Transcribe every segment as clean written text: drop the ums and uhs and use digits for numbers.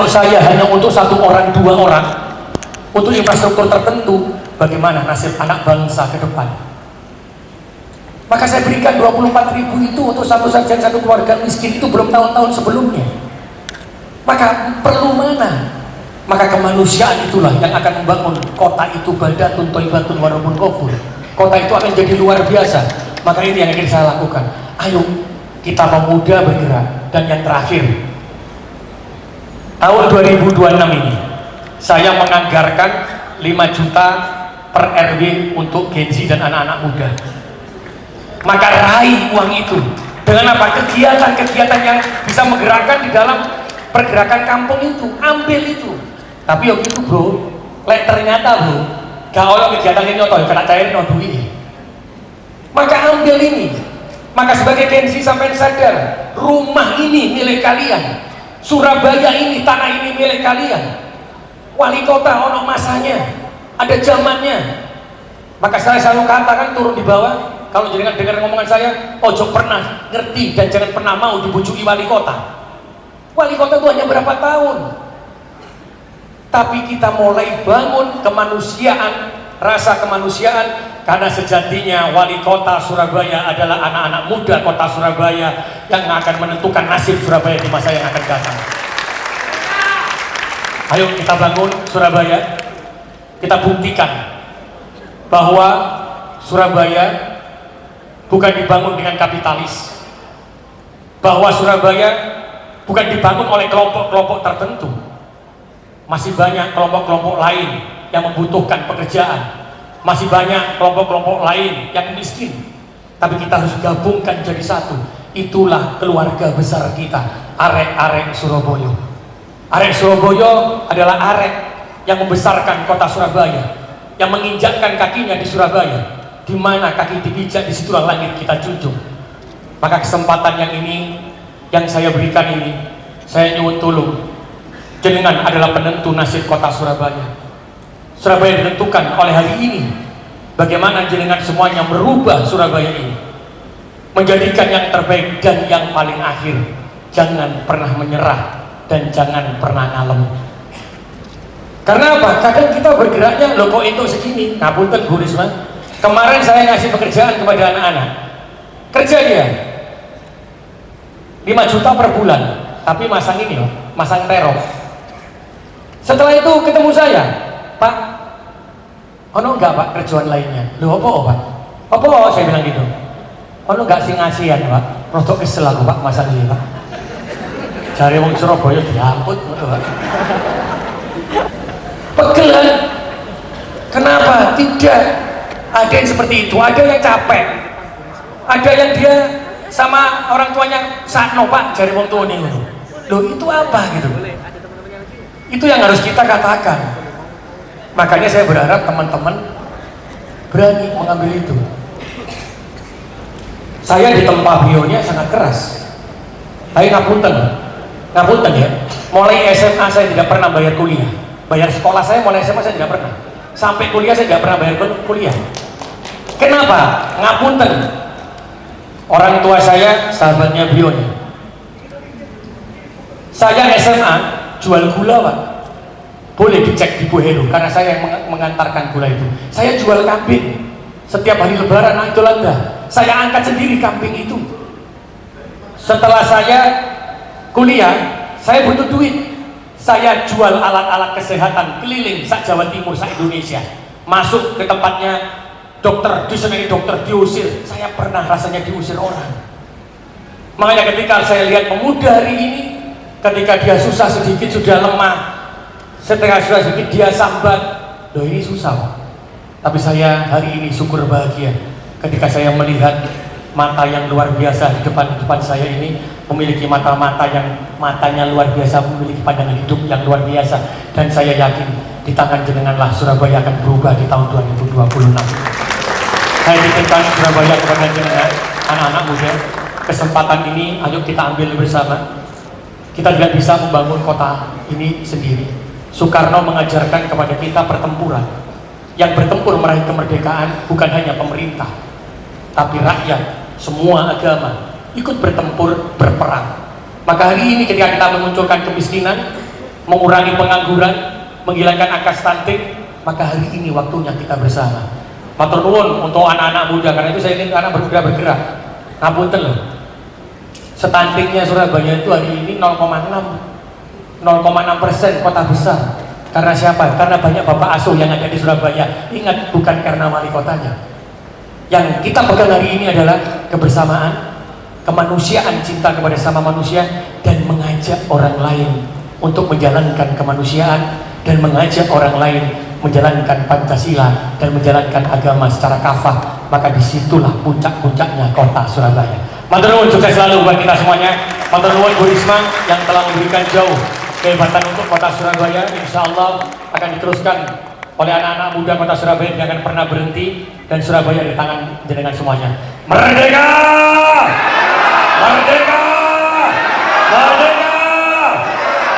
Kalau saya hanya untuk satu orang, dua orang, untuk infrastruktur tertentu, bagaimana nasib anak bangsa ke depan? Maka saya berikan 24.000 itu untuk satu sarjana, satu keluarga miskin, itu belum tahun-tahun sebelumnya. Maka perlu mana? Maka kemanusiaan itulah yang akan membangun kota itu baldatun thayyibatun wa rabbun ghafur. Kota itu akan jadi luar biasa. Maka ini yang ingin saya lakukan. Ayo kita pemuda bergerak. Dan yang terakhir, tahun 2026 ini saya menganggarkan 5 juta per RW untuk Gen Z dan anak-anak muda. Maka raih uang itu dengan apa? Kegiatan-kegiatan yang bisa menggerakkan di dalam pergerakan kampung itu, ambil itu. Tapi yang itu bro, ternyata bro, gak ada kegiatan ini nyoto, kena cairin no duit. Maka ambil ini. Maka sebagai Gen Z sampai sadar, rumah ini milik kalian, Surabaya ini, tanah ini milik kalian. Wali kota ono masanya, ada zamannya. Maka saya selalu katakan turun di bawah, kalau jangan dengar ngomongan saya, ojo pernah ngerti dan jangan pernah mau dibujuki wali kota. Wali kota itu hanya berapa tahun, tapi kita mulai bangun kemanusiaan, rasa kemanusiaan. Karena sejatinya wali kota Surabaya adalah anak-anak muda kota Surabaya yang akan menentukan nasib Surabaya di masa yang akan datang. Ayo kita bangun Surabaya, kita buktikan bahwa Surabaya bukan dibangun dengan kapitalis, bahwa Surabaya bukan dibangun oleh kelompok-kelompok tertentu. Masih banyak kelompok-kelompok lain yang membutuhkan pekerjaan, masih banyak kelompok-kelompok lain yang miskin, tapi kita harus gabungkan jadi satu. Itulah keluarga besar kita, arek-arek Surabaya. Arek Surabaya adalah arek yang membesarkan kota Surabaya, yang menginjakkan kakinya di Surabaya. Di mana kaki dipijak, disitulah langit kita junjung. Maka kesempatan yang ini, yang saya berikan ini, saya nyuwun tulung, jenengan adalah penentu nasib kota Surabaya. Surabaya ditentukan oleh hari ini. Bagaimana jenengan semuanya merubah Surabaya ini menjadikan yang terbaik dan yang paling akhir. Jangan pernah menyerah dan jangan pernah ngalem. Karena apa? Kadang kita bergeraknya loh kok itu segini. Ngapunten Bu Risma, kemarin saya ngasih pekerjaan kepada anak-anak, kerja dia 5 juta per bulan, tapi masang ini loh, masang teror. Setelah itu ketemu saya, Pak, ono enggak Pak kerjaan lainnya? Loh apa Pak? Apa saya bilang gitu? Ono enggak sih ngasihan Pak? Rotok kesel aku Pak masang ini Pak. Cari wong Surabaya diamput Pak. Pegel kan? Kenapa? Tidak. Ada yang seperti itu, ada yang capek, ada yang dia sama orang tuanya sakno Pak, cari wong tua nih. Loh itu apa gitu? Itu yang harus kita katakan. Makanya saya berharap teman-teman berani mengambil itu. Saya ditempa bionya sangat keras, tapi ngapunten ya, mulai SMA saya tidak pernah bayar kuliah. Bayar sekolah saya mulai SMA saya tidak pernah, sampai kuliah saya tidak pernah bayar kuliah. Kenapa? Ngapunten, orang tua saya sahabatnya bionya. Saya SMA jual gula Pak, boleh dicek di Bu Heru, karena saya yang mengantarkan gula itu. Saya jual kambing setiap hari lebaran, nah itu Anda, saya angkat sendiri kambing itu. Setelah saya kuliah, saya butuh duit, saya jual alat-alat kesehatan keliling sak Jawa Timur, sak Indonesia. Masuk ke tempatnya dokter, disenangi dokter, diusir. Saya pernah rasanya diusir orang. Makanya ketika saya lihat pemuda hari ini, ketika dia susah sedikit sudah lemah, setelah sudah sedikit dia sambat, loh ini susah. Tapi saya hari ini syukur bahagia ketika saya melihat mata yang luar biasa di depan saya ini, memiliki mata-mata yang matanya luar biasa, memiliki pandangan hidup yang luar biasa. Dan saya yakin di tangan jenenganlah Surabaya akan berubah di tahun 2026. Saya titipkan Surabaya kepada jenengan, anak-anak muda. Kesempatan ini ayo kita ambil bersama. Kita tidak bisa membangun kota ini sendiri. Soekarno mengajarkan kepada kita pertempuran. Yang bertempur meraih kemerdekaan bukan hanya pemerintah, tapi rakyat, semua agama ikut bertempur, berperang. Maka hari ini ketika kita memunculkan kemiskinan, mengurangi pengangguran, menghilangkan angka stunting, maka hari ini waktunya kita bersama. Matur nuwun untuk anak-anak muda, karena itu saya ingin anak bergerak. Ngapunten loh, stuntingnya Surabaya itu hari ini 0,6% kota besar. Karena siapa? Karena banyak bapak asuh yang ada di Surabaya. Ingat, bukan karena wali kotanya. Yang kita pegang hari ini adalah kebersamaan, kemanusiaan, cinta kepada sama manusia, dan mengajak orang lain untuk menjalankan kemanusiaan, dan mengajak orang lain menjalankan Pancasila dan menjalankan agama secara kafah. Maka disitulah puncak-puncaknya kota Surabaya. Matur nuwun, sukses selalu buat kita semuanya. Matur nuwun Bu Risma yang telah memberikan jauh kehebatan untuk kota Surabaya. Insya Allah akan diteruskan oleh anak-anak muda kota Surabaya, yang akan pernah berhenti, dan Surabaya di tangan jenengan semuanya. Merdeka! Merdeka! Merdeka!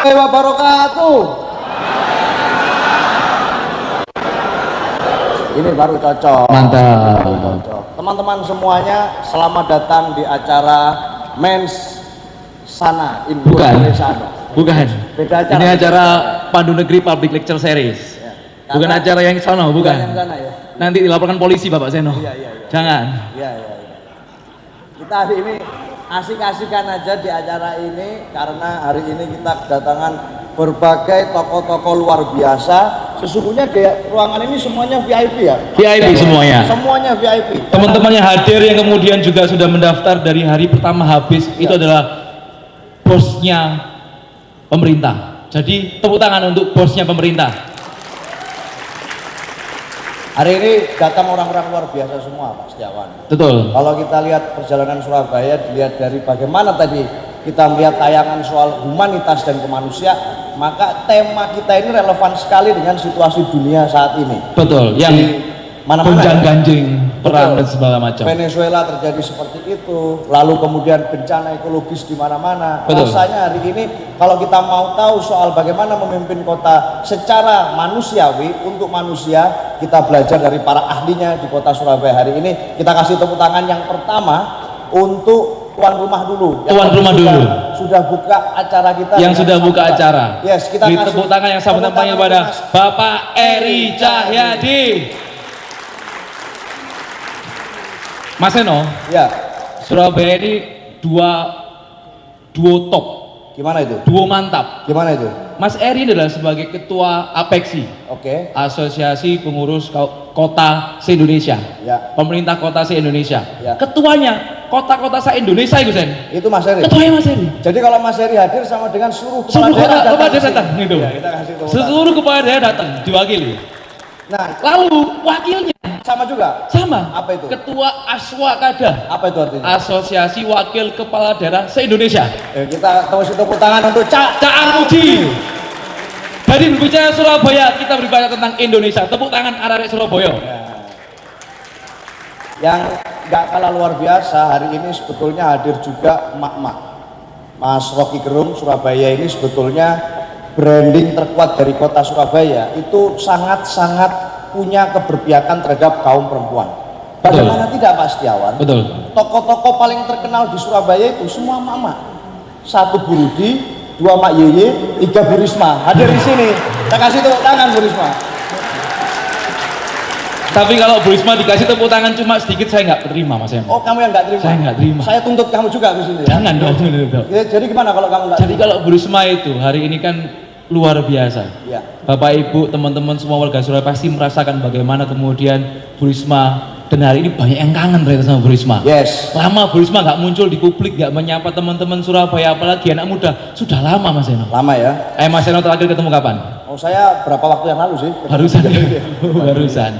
Wabarakatuh. Ini baru cocok. Mantap. Teman-teman semuanya, selamat datang di acara Mens Sana Indonesia. Bukan. Beda acara. Ini acara Pandu Negeri Public Lecture Series. Ya. Bukan acara yang sono, bukan. Yang sana, ya. Nanti dilaporkan polisi Bapak Seno. Iya. Jangan. Iya. Kita hari ini asik-asikan aja di acara ini, karena hari ini kita kedatangan berbagai tokoh-tokoh luar biasa. Sesungguhnya di ruangan ini semuanya VIP ya? VIP semuanya. Semuanya VIP. Teman-teman yang hadir yang kemudian juga sudah mendaftar dari hari pertama habis, itu adalah bosnya pemerintah. Jadi tepuk tangan untuk bosnya pemerintah. Hari ini datang orang-orang luar biasa semua, Pak Setiawan. Betul. Kalau kita lihat perjalanan Surabaya, dilihat dari bagaimana tadi kita melihat tayangan soal humanitas dan kemanusiaan, maka tema kita ini relevan sekali dengan situasi dunia saat ini. Betul. Yang Mana-mana gonjang-ganjing perang Betul. dan segala macam. Venezuela terjadi seperti itu, lalu kemudian bencana ekologis di mana-mana. Betul. Rasanya hari ini kalau kita mau tahu soal bagaimana memimpin kota secara manusiawi untuk manusia, kita belajar dari para ahlinya di kota Surabaya hari ini. Kita kasih tepuk tangan yang pertama untuk tuan rumah dulu. Tuan rumah dulu. Sudah buka acara kita. Yang sudah buka acara. Yes, kita Beri kasih tepuk tangan yang sama tampaknya kepada Bapak Eri Cahyadi. Mas Seno, Ya, Surabaya ini duo top, gimana itu? duo mantap. Gimana itu? Mas Eri adalah sebagai ketua APEKSI, Oke. Asosiasi Pengurus Kota se-Indonesia, Ya. pemerintah kota se-Indonesia. Ya. Ketuanya kota-kota se-Indonesia itu Sen. Itu Mas Eri. Ketuanya Mas Eri. Jadi kalau Mas Eri hadir sama dengan seluruh Seluruh daerah kepala ke daerah datang sini. gitu. Ya, kita kasih tepuk tangan. Seluruh kepala daerah datang diwakili. Nah, Lalu wakilnya sama juga. sama. Apa itu? Ketua Aswakada, Apa itu artinya? Asosiasi Wakil Kepala Daerah se-Indonesia. Kita kasih tepuk tangan untuk Cak Armuji. Dari berbicara Surabaya, kita berbicara tentang Indonesia. Tepuk tangan arek Surabaya. Yang nggak kalah luar biasa, hari ini sebetulnya hadir juga emak-emak. Mas Rocky Gerung, Surabaya ini sebetulnya branding terkuat dari kota Surabaya, itu sangat-sangat punya keberpihakan terhadap kaum perempuan. Betul. Bagaimana tidak Pak Setiawan? Betul. Tokoh-tokoh paling terkenal di Surabaya itu semua emak-emak. 1 Bu Rudi, 2 Mak Yeye, 3 Bu Risma. Hadir di sini. Kita kasih tepuk tangan Bu Risma. Tapi kalau Bu Risma dikasih tepuk tangan cuma sedikit, saya nggak terima Mas Em. Oh, kamu yang nggak terima? Saya nggak terima. Saya tuntut kamu juga di sini. Ya? Jangan dong. Ya, jadi gimana kalau kamu nggak Jadi terima? kalau Bu Risma itu hari ini kan luar biasa. Ya. Bapak Ibu, teman-teman semua warga Surabaya pasti merasakan bagaimana kemudian Bu Risma, dan hari ini banyak yang kangen ternyata sama Bu Risma. Yes. Lama Bu Risma nggak muncul di publik, nggak menyapa teman-teman Surabaya, apalagi anak muda. Sudah lama Mas Eno. Lama ya. Mas Eno terakhir ketemu kapan? Oh, saya berapa waktu yang lalu sih? Barusan. Barusan.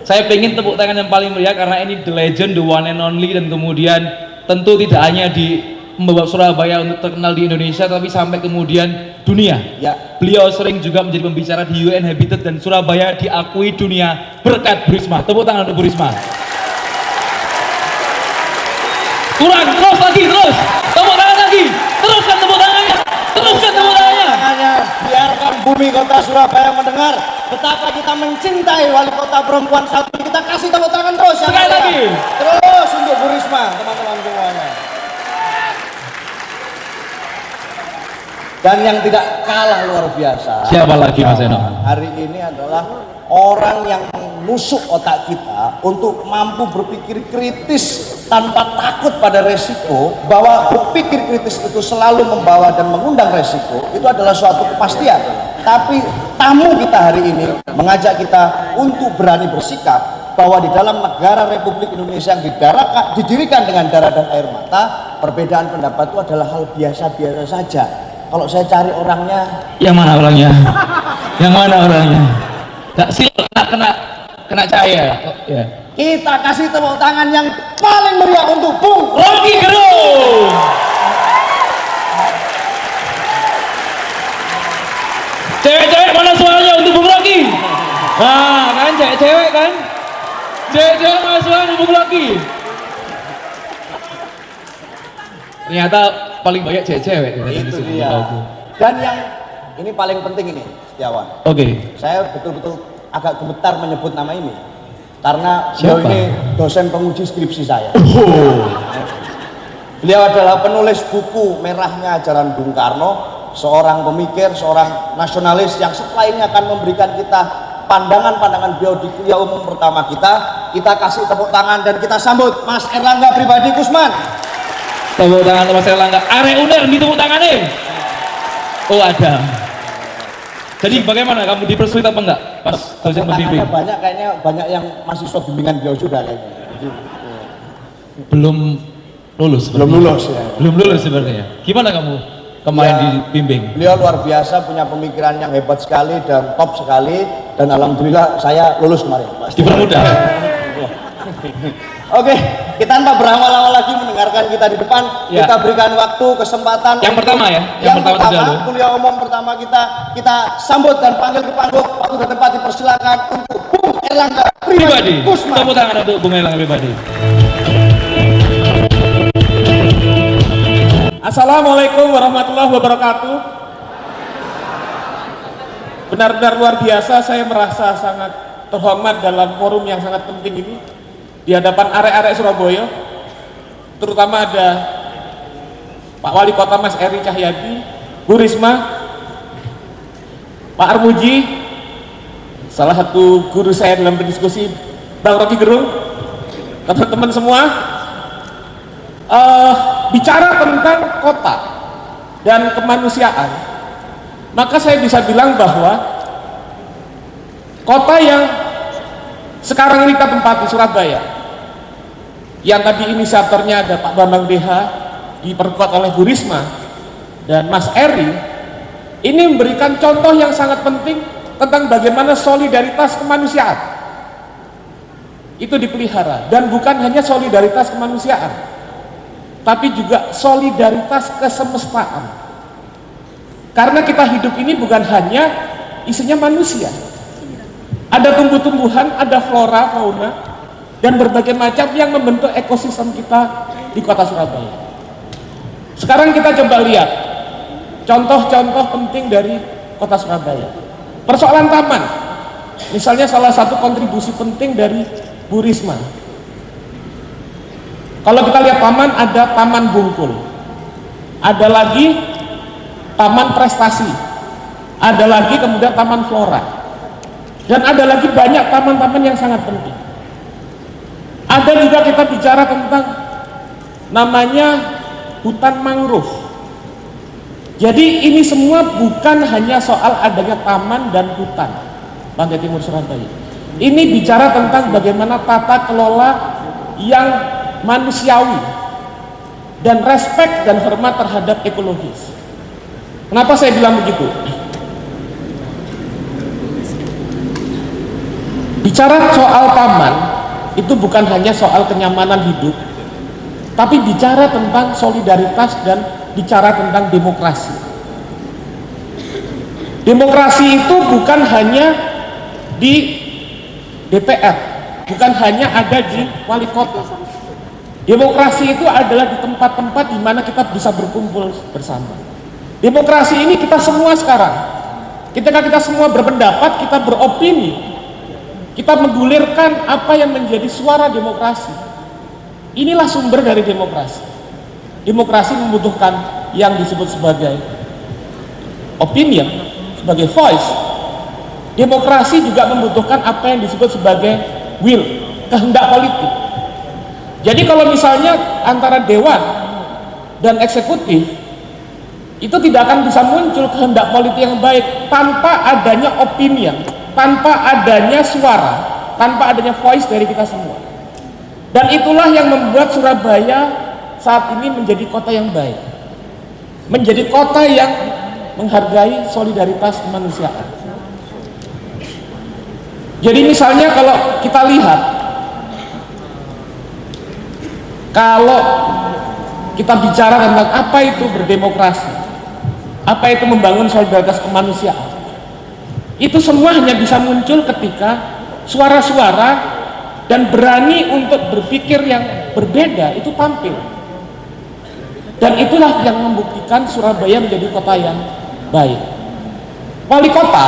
Saya pengen tepuk tangan yang paling meriah karena ini the legend, the one and only, dan kemudian tentu tidak hanya di membawa Surabaya untuk terkenal di Indonesia, tapi sampai kemudian dunia. Ya. Beliau sering juga menjadi pembicara di UN Habitat, dan Surabaya diakui dunia berkat Bu Risma. Tepuk tangan untuk Bu Risma. Kurang, terus lagi, terus. Tepuk tangan lagi. Teruskan tepuk tangannya. Teruskan tepuk tangannya. Makanya biarkan bumi kota Surabaya mendengar betapa kita mencintai wali kota perempuan satu. Kita kasih tepuk tangan terus ya. Sekali lagi. Terus untuk Bu Risma, teman-teman semuanya. Dan yang tidak kalah luar biasa, Siapa lagi, Mas Eno? hari ini adalah orang yang menusuk otak kita untuk mampu berpikir kritis tanpa takut pada resiko, bahwa berpikir kritis itu selalu membawa dan mengundang resiko, itu adalah suatu kepastian. Tapi tamu kita hari ini mengajak kita untuk berani bersikap bahwa di dalam negara Republik Indonesia yang didirikan dengan darah dan air mata, perbedaan pendapat itu adalah hal biasa-biasa saja. Kalau saya cari orangnya, Yang mana orangnya? Yang mana orangnya? Nggak sih, kena cahaya. Oh, ya. kita kasih tepuk tangan yang paling meriah untuk Bung Rocky Gerung. Cewek-cewek mana suaranya untuk Bung Rocky? Nah, kan cewek-cewek kan? Cewek-cewek mana suaranya untuk Bung Rocky? Ternyata paling banyak cewek-cewek. itu dia. Dan yang ini paling penting ini, Setiawan. Oke. Saya betul-betul agak gemetar menyebut nama ini karena beliau Siapa? ini dosen penguji skripsi saya. Oh. Beliau adalah penulis buku Merahnya Ajaran Bung Karno, seorang pemikir, seorang nasionalis yang setelah ini akan memberikan kita pandangan-pandangan beliau di kuliah umum pertama kita. Kita kasih tepuk tangan dan kita sambut Mas Erlangga Pribadi Kusman. Tepuk tangan Mas Erlangga. Arek uner di tepuk tangannya. Oh ada. Jadi bagaimana, kamu dipersulit apa enggak pas dosen pembimbing? Kayaknya banyak yang mahasiswa bimbingan beliau juga kayaknya. Belum lulus. Belum lulus ya. Belum lulus sebenarnya. Gimana kamu kemarin Ya, dibimbing? Beliau luar biasa, punya pemikiran yang hebat sekali dan top sekali, dan alhamdulillah saya lulus kemarin. Dipermudah. Oke, kita tanpa berawal-awal lagi mendengarkan kita di depan. Ya. Kita berikan waktu, kesempatan. Yang pertama ya, Yang pertama pertama, dulu. kuliah umum pertama kita sambut dan panggil ke panggung. Waktu dan tempat dipersilakan untuk Bung Erlangga Pribadi. Kusman. Tepuk tangan untuk Bung Erlangga Pribadi. Assalamualaikum warahmatullahi wabarakatuh. Benar-benar luar biasa, saya merasa sangat terhormat dalam forum yang sangat penting ini di hadapan arek-arek Surabaya, terutama ada Pak Wali Kota Mas Eri Cahyadi, Bu Risma, Pak Armuji, salah satu guru saya dalam berdiskusi, Bang Rocky Gerung, teman-teman semua. Bicara tentang kota dan kemanusiaan, maka saya bisa bilang bahwa kota yang sekarang ini kita tempati, Surabaya, yang tadi inisiatornya ada Pak Bambang DH, diperkuat oleh Bu Risma dan Mas Eri, ini memberikan contoh yang sangat penting tentang bagaimana solidaritas kemanusiaan itu dipelihara, dan bukan hanya solidaritas kemanusiaan, tapi juga solidaritas kesemestaan. Karena kita hidup ini bukan hanya isinya manusia, ada tumbuh-tumbuhan, ada flora, fauna, dan berbagai macam yang membentuk ekosistem kita di kota Surabaya. Sekarang kita coba lihat contoh-contoh penting dari kota Surabaya. Persoalan taman, misalnya salah satu kontribusi penting dari Bu Risma. Kalau kita lihat taman, ada Taman Bungkul, ada lagi Taman Prestasi, ada lagi kemudian Taman Flora, dan ada lagi banyak taman-taman yang sangat penting. Ada juga kita bicara tentang namanya hutan mangrove. Jadi ini semua bukan hanya soal adanya taman dan hutan Pantai Timur Surabaya. Ini bicara tentang bagaimana tata kelola yang manusiawi dan respek dan hormat terhadap ekologis. Kenapa saya bilang begitu? Bicara soal taman itu bukan hanya soal kenyamanan hidup, tapi bicara tentang solidaritas dan bicara tentang demokrasi. Demokrasi itu bukan hanya di DPR, bukan hanya ada di wali kota. Demokrasi itu adalah di tempat-tempat di mana kita bisa berkumpul bersama. Demokrasi ini kita semua sekarang, ketika kita semua berpendapat, kita beropini, kita menggulirkan apa yang menjadi suara demokrasi. Inilah sumber dari demokrasi. Demokrasi membutuhkan yang disebut sebagai opinion, sebagai voice, demokrasi juga membutuhkan apa yang disebut sebagai will, kehendak politik. Jadi kalau misalnya antara dewan dan eksekutif itu tidak akan bisa muncul kehendak politik yang baik tanpa adanya opinion, tanpa adanya suara, tanpa adanya voice dari kita semua. Dan itulah yang membuat Surabaya saat ini menjadi kota yang baik, menjadi kota yang menghargai solidaritas kemanusiaan. Jadi misalnya kalau kita lihat, kalau kita bicara tentang apa itu berdemokrasi, apa itu membangun solidaritas kemanusiaan, itu semua hanya bisa muncul ketika suara-suara dan berani untuk berpikir yang berbeda itu tampil. Dan itulah yang membuktikan Surabaya menjadi kota yang baik. Wali kota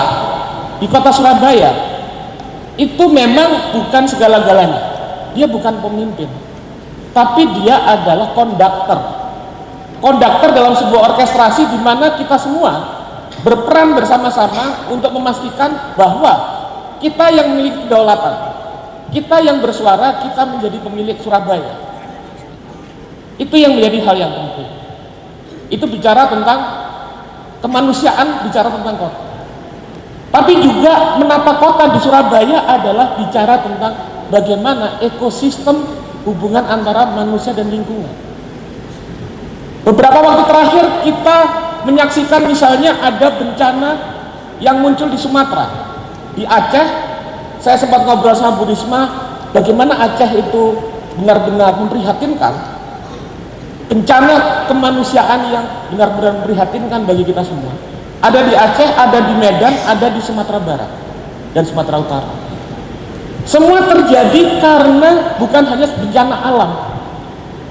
di kota Surabaya itu memang bukan segala-galanya. Dia bukan pemimpin, tapi dia adalah konduktor. Konduktor dalam sebuah orkestrasi di mana kita semua berperan bersama-sama untuk memastikan bahwa kita yang memiliki kedaulatan, kita yang bersuara, kita menjadi pemilik Surabaya. Itu yang menjadi hal yang penting. Itu bicara tentang kemanusiaan, bicara tentang kota. Tapi juga menata kota di Surabaya adalah bicara tentang bagaimana ekosistem hubungan antara manusia dan lingkungan. Beberapa waktu terakhir kita menyaksikan misalnya ada bencana yang muncul di Sumatera, di Aceh. Saya sempat ngobrol sama Bu Risma, bagaimana Aceh itu benar-benar memprihatinkan, bencana kemanusiaan yang benar-benar memprihatinkan bagi kita semua. Ada di Aceh, ada di Medan, ada di Sumatera Barat dan Sumatera Utara. Semua terjadi karena bukan hanya bencana alam,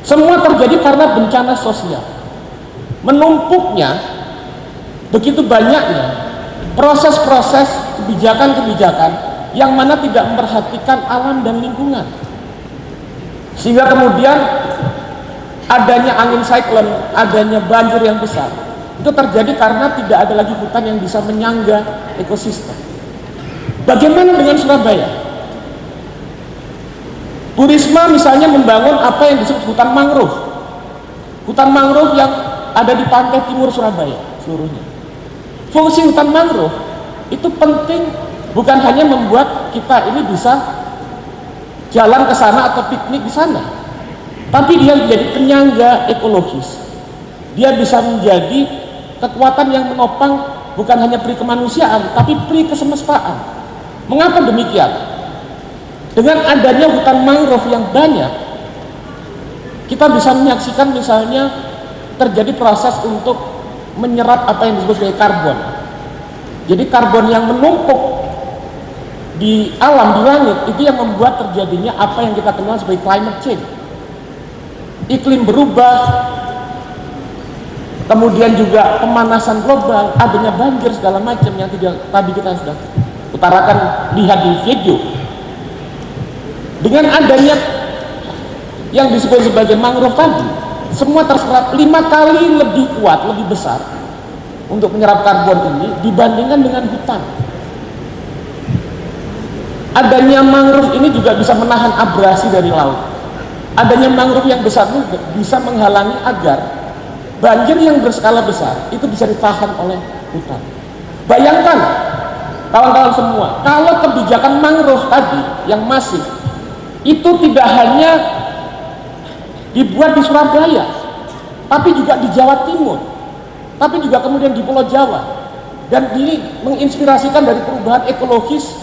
semua terjadi karena bencana sosial. Menumpuknya begitu banyaknya proses-proses kebijakan-kebijakan yang mana tidak memperhatikan alam dan lingkungan, sehingga kemudian adanya angin siklon, adanya banjir yang besar, itu terjadi karena tidak ada lagi hutan yang bisa menyangga ekosistem. Bagaimana dengan Surabaya? Bu Risma misalnya membangun apa yang disebut hutan mangrove. Hutan mangrove yang ada di pantai timur Surabaya seluruhnya. Fungsi hutan mangrove itu penting, bukan hanya membuat kita ini bisa jalan ke sana atau piknik di sana, tapi dia menjadi penyangga ekologis. Dia bisa menjadi kekuatan yang menopang bukan hanya peri kemanusiaan, tapi peri kesemestaan. Mengapa demikian? Dengan adanya hutan mangrove yang banyak, kita bisa menyaksikan misalnya terjadi proses untuk menyerap apa yang disebut sebagai karbon. Jadi karbon yang menumpuk di alam, di langit, itu yang membuat terjadinya apa yang kita kenal sebagai climate change. Iklim berubah, kemudian juga pemanasan global, adanya banjir segala macam yang tidak tadi kita sudah utarakan, lihat di video. Dengan adanya yang disebut sebagai mangrove tadi, semua terserap 5 kali lebih kuat, lebih besar untuk menyerap karbon ini dibandingkan dengan hutan. Adanya mangrove ini juga bisa menahan abrasi dari laut. Adanya mangrove yang besar juga bisa menghalangi agar banjir yang berskala besar itu bisa ditahan oleh hutan. Bayangkan kawan-kawan semua, kalau kebijakan mangrove tadi yang masif itu tidak hanya dibuat di Surabaya, tapi juga di Jawa Timur, tapi juga kemudian di Pulau Jawa, dan ini menginspirasikan dari perubahan ekologis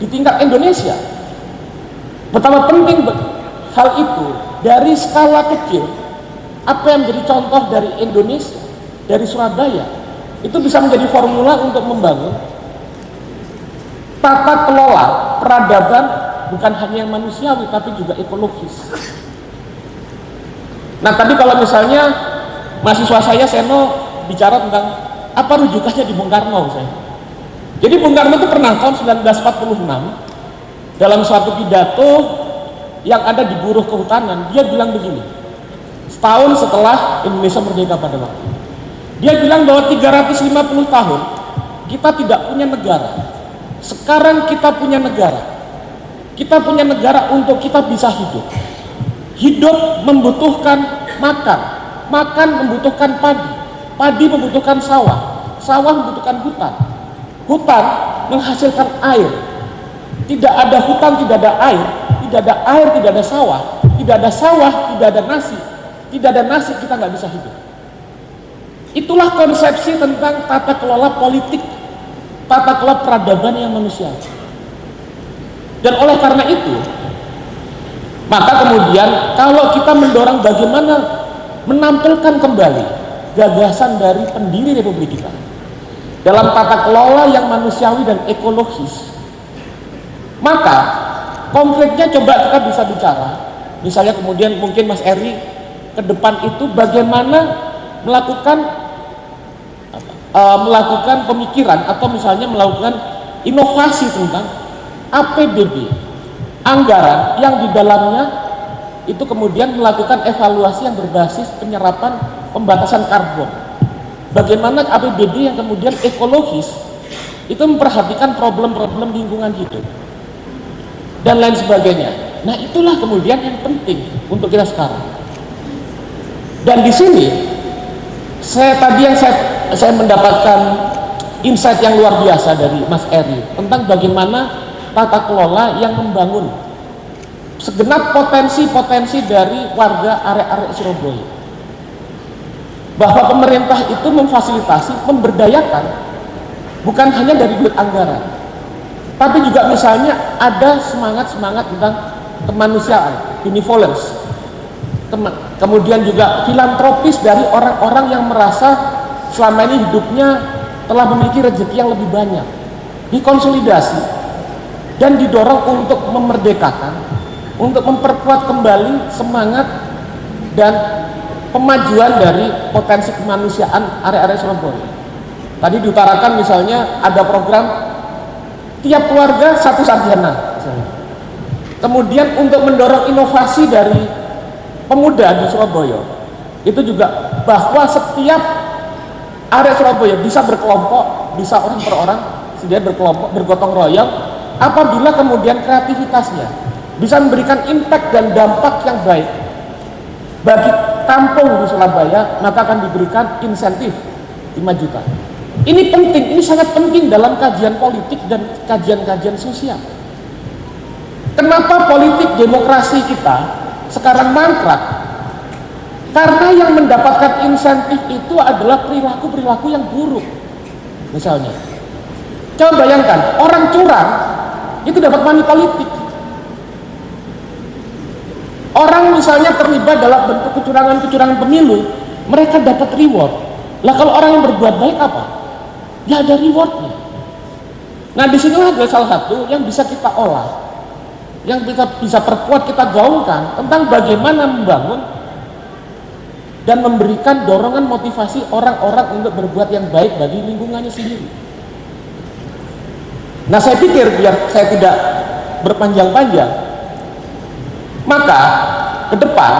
di tingkat Indonesia. Betapa penting hal itu dari skala kecil, apa yang menjadi contoh dari Indonesia, dari Surabaya, itu bisa menjadi formula untuk membangun tata kelola peradaban bukan hanya yang manusiawi tapi juga ekologis. Nah tadi kalau misalnya mahasiswa saya Seno bicara tentang apa rujukannya di Bung Karno saya. Jadi Bung Karno itu pernah tahun 1946 dalam suatu pidato yang ada di Buruh Kehutanan, dia bilang begini, setahun setelah Indonesia merdeka pada waktu, Dia bilang bahwa 350 tahun kita tidak punya negara. Sekarang kita punya negara. Kita punya negara untuk kita bisa hidup. Hidup membutuhkan makan. Makan membutuhkan padi. Padi membutuhkan sawah. Sawah membutuhkan hutan. Hutan menghasilkan air. Tidak ada hutan, tidak ada air. Tidak ada air, tidak ada sawah. Tidak ada sawah, tidak ada nasi. Tidak ada nasi, kita nggak bisa hidup. Itulah konsepsi tentang tata kelola politik, tata kelola peradaban yang manusiawi. Dan oleh karena itu, maka kemudian kalau kita mendorong bagaimana menampilkan kembali gagasan dari pendiri Republik kita dalam tata kelola yang manusiawi dan ekologis, maka konkretnya coba kita bisa bicara. Misalnya kemudian mungkin Mas Eri ke depan itu bagaimana melakukan pemikiran atau misalnya melakukan inovasi tentang APBD, anggaran yang di dalamnya itu kemudian melakukan evaluasi yang berbasis penyerapan pembatasan karbon. Bagaimana APBD yang kemudian ekologis itu memperhatikan problem-problem lingkungan hidup dan lain sebagainya. Nah, itulah kemudian yang penting untuk kita sekarang. Dan di sini saya mendapatkan insight yang luar biasa dari Mas Eri tentang bagaimana tata kelola yang membangun segenap potensi-potensi dari warga area-area Surabaya. Bahwa pemerintah itu memfasilitasi, memberdayakan bukan hanya dari duit anggaran, tapi juga misalnya ada semangat-semangat tentang kemanusiaan, benevolence. Kemudian juga filantropis dari orang-orang yang merasa selama ini hidupnya telah memiliki rezeki yang lebih banyak, dikonsolidasi dan didorong untuk memerdekakan, untuk memperkuat kembali semangat dan pemajuan dari potensi kemanusiaan area-area Surabaya. Tadi diutarakan misalnya ada program tiap keluarga satu sarjana misalnya. Kemudian untuk mendorong inovasi dari pemuda di Surabaya, itu juga bahwa setiap area Surabaya bisa berkelompok, bisa orang per orang, dia berkelompok, bergotong royong, apabila kemudian kreativitasnya bisa memberikan impact dan dampak yang baik bagi kampung di Surabaya, maka akan diberikan insentif 5 juta. Ini penting, ini sangat penting dalam kajian politik dan kajian-kajian sosial. Kenapa politik demokrasi kita sekarang mangkrak? Karena yang mendapatkan insentif itu adalah perilaku-perilaku yang buruk. Misalnya, coba bayangkan, orang curang itu dapat money politik. Orang misalnya terlibat dalam bentuk kecurangan-kecurangan pemilu, mereka dapat reward. Lah kalau orang yang berbuat baik apa? Ya ada rewardnya. Nah disinilah ada salah satu yang bisa kita olah, yang bisa perkuat, kita gaungkan tentang bagaimana membangun dan memberikan dorongan motivasi orang-orang untuk berbuat yang baik bagi lingkungannya sendiri. Nah saya pikir biar saya tidak berpanjang-panjang, maka ke depan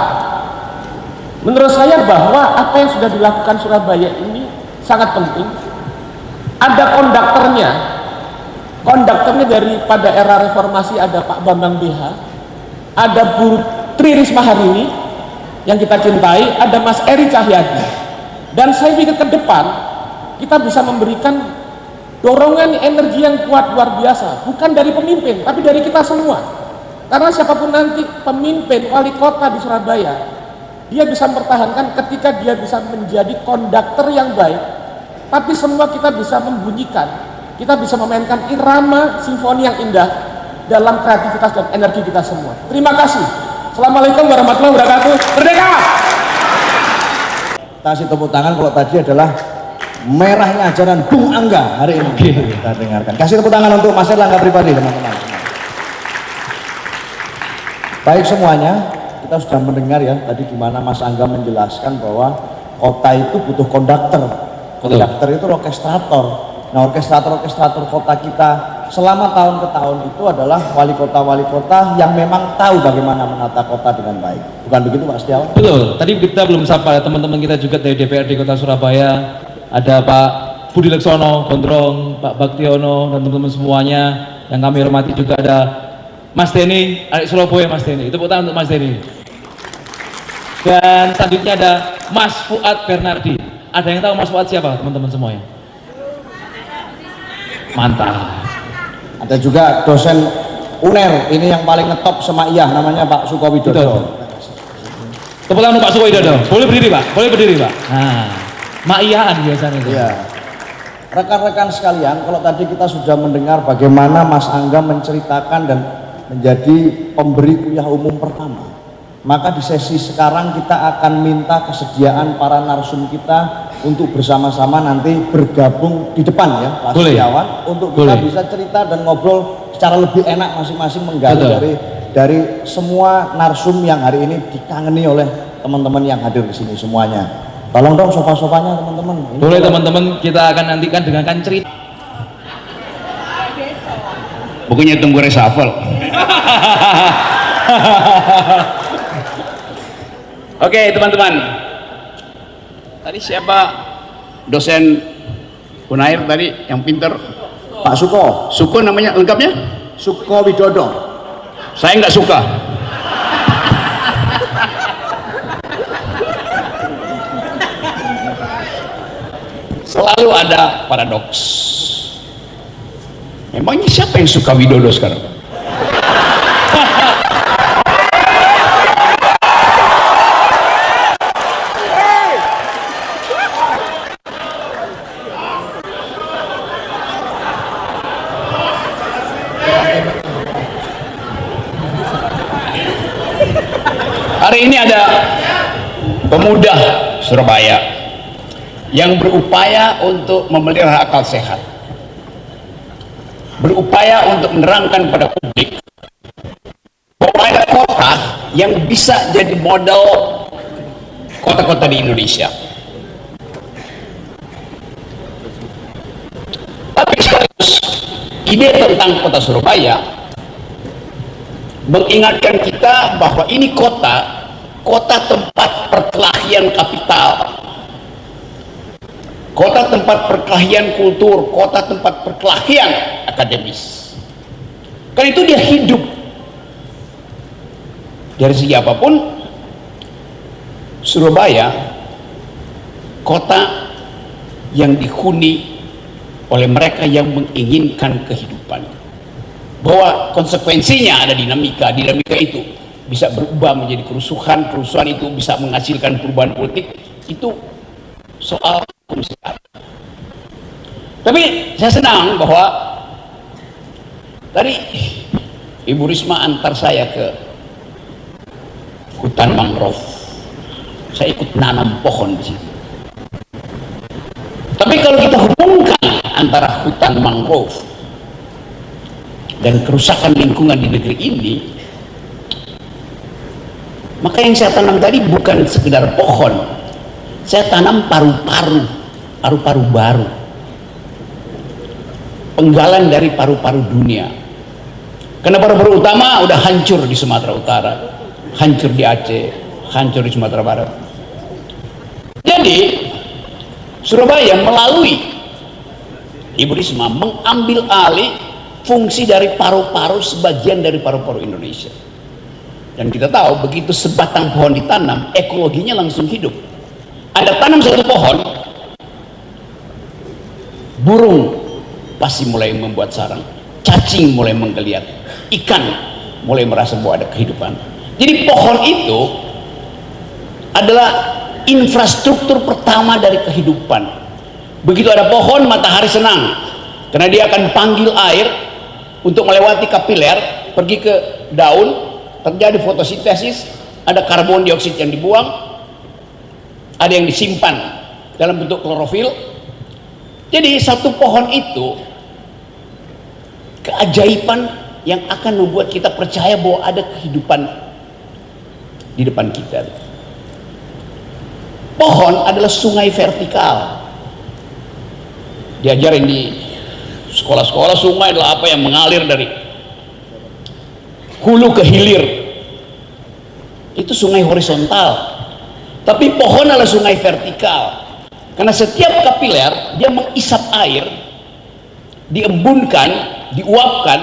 menurut saya bahwa apa yang sudah dilakukan Surabaya ini sangat penting. Ada konduktornya daripada era reformasi, ada Pak Bambang BH, ada Bu Tri Risma hari ini yang kita cintai, ada Mas Eri Cahyadi. Dan saya pikir ke depan kita bisa memberikan dorongan energi yang kuat luar biasa, bukan dari pemimpin tapi dari kita semua. Karena siapapun nanti pemimpin wali kota di Surabaya, dia bisa mempertahankan ketika dia bisa menjadi konduktor yang baik. Tapi semua kita bisa membunyikan, kita bisa memainkan irama simfoni yang indah dalam kreativitas dan energi kita semua. Terima kasih. Assalamualaikum warahmatullahi wabarakatuh. Merdeka! Kasih tepuk tangan kalau tadi adalah merahnya ajaran Bung Angga hari ini. Kita dengarkan. Kasih tepuk tangan untuk Mas Erlangga pribadi, teman-teman. Baik semuanya, kita sudah mendengar ya tadi gimana Mas Angga menjelaskan bahwa kota itu butuh konduktor. Konduktor itu orkestrator. Nah, orkestrator kota kita selama tahun ke tahun itu adalah wali kota yang memang tahu bagaimana menata kota dengan baik. Bukan begitu Pak Setiawan? Betul. Tadi kita belum sapa teman-teman kita juga dari DPRD Kota Surabaya. ada Pak Budi Leksono, Gondrong, Pak Baktiono, dan teman-teman semuanya yang kami hormati. Juga ada Mas Denny, adik Surabaya Mas Denny, itu tepuk tangan untuk Mas Denny. Dan selanjutnya ada Mas Fuad Bernardi. Ada yang tahu Mas Fuad siapa teman-teman semuanya? Mantap. Ada juga dosen UNER, ini yang paling ngetop Semaiyah, namanya Pak Sukowidodo. Tepuk tangan untuk Pak Sukowidodo. Boleh berdiri Pak? Boleh berdiri Pak? Nah, Maiyaan biasanya itu. Iya. Rekan-rekan sekalian, kalau tadi kita sudah mendengar bagaimana Mas Angga menceritakan dan menjadi pemberi kuliah umum pertama, maka di sesi sekarang kita akan minta kesediaan para narsum kita untuk bersama-sama nanti bergabung di depan ya, Pak Setiawan, untuk kita bisa cerita dan ngobrol secara lebih enak masing-masing menggali dari semua narsum yang hari ini dikangeni oleh teman-teman yang hadir di sini semuanya. Tolong dong sofa-sofanya teman-teman. Boleh teman-teman, kita akan nantikan dengarkan cerita. Bukunya tunggu reshuffle. Oke teman-teman, tadi siapa dosen Unair tadi yang pinter? Pak Suko. Suko namanya lengkapnya? Sukowidodo. Saya nggak suka. Selalu ada paradoks. Memangnya siapa yang suka Widodo sekarang? Hari ini ada pemuda Surabaya yang berupaya untuk memelihara akal sehat, berupaya untuk menerangkan pada publik bahwa ada kota yang bisa jadi model kota-kota di Indonesia. Tapi sekaligus ide tentang kota Surabaya mengingatkan kita bahwa ini kota tempat perkelahian kapital, kota tempat perkelahian kultur, kota tempat perkelahian akademis. Karena itu dia hidup dari segi apapun. Surabaya kota yang dihuni oleh mereka yang menginginkan kehidupan, bahwa konsekuensinya ada dinamika itu bisa berubah menjadi kerusuhan itu bisa menghasilkan perubahan politik, itu soal kemanusiaan. Tapi saya senang bahwa tadi Ibu Risma antar saya ke hutan mangrove. Saya ikut nanam pohon di situ. Tapi kalau kita hubungkan antara hutan mangrove dan kerusakan lingkungan di negeri ini, maka yang saya tanam tadi bukan sekedar pohon, saya tanam paru-paru baru, penggalan dari paru-paru dunia. Karena paru-paru utama udah hancur di Sumatera Utara, hancur di Aceh, hancur di Sumatera Barat. Jadi Surabaya melalui Ibu Risma mengambil alih fungsi dari paru-paru, sebagian dari paru-paru Indonesia. Dan kita tahu begitu sebatang pohon ditanam, ekologinya langsung hidup. Ada tanam satu pohon, burung pasti mulai membuat sarang, cacing mulai menggeliat, ikan mulai merasa bahwa ada kehidupan. Jadi pohon itu adalah infrastruktur pertama dari kehidupan. Begitu ada pohon, matahari senang karena dia akan panggil air untuk melewati kapiler pergi ke daun, terjadi fotosintesis, ada karbon dioksida yang dibuang, ada yang disimpan dalam bentuk klorofil. Jadi satu pohon itu keajaiban yang akan membuat kita percaya bahwa ada kehidupan di depan kita. Pohon adalah sungai vertikal. Diajarin di sekolah-sekolah, sungai adalah apa yang mengalir dari hulu ke hilir. Itu sungai horizontal. Tapi pohon adalah sungai vertikal. Karena setiap kapiler dia mengisap air, diembunkan, diuapkan,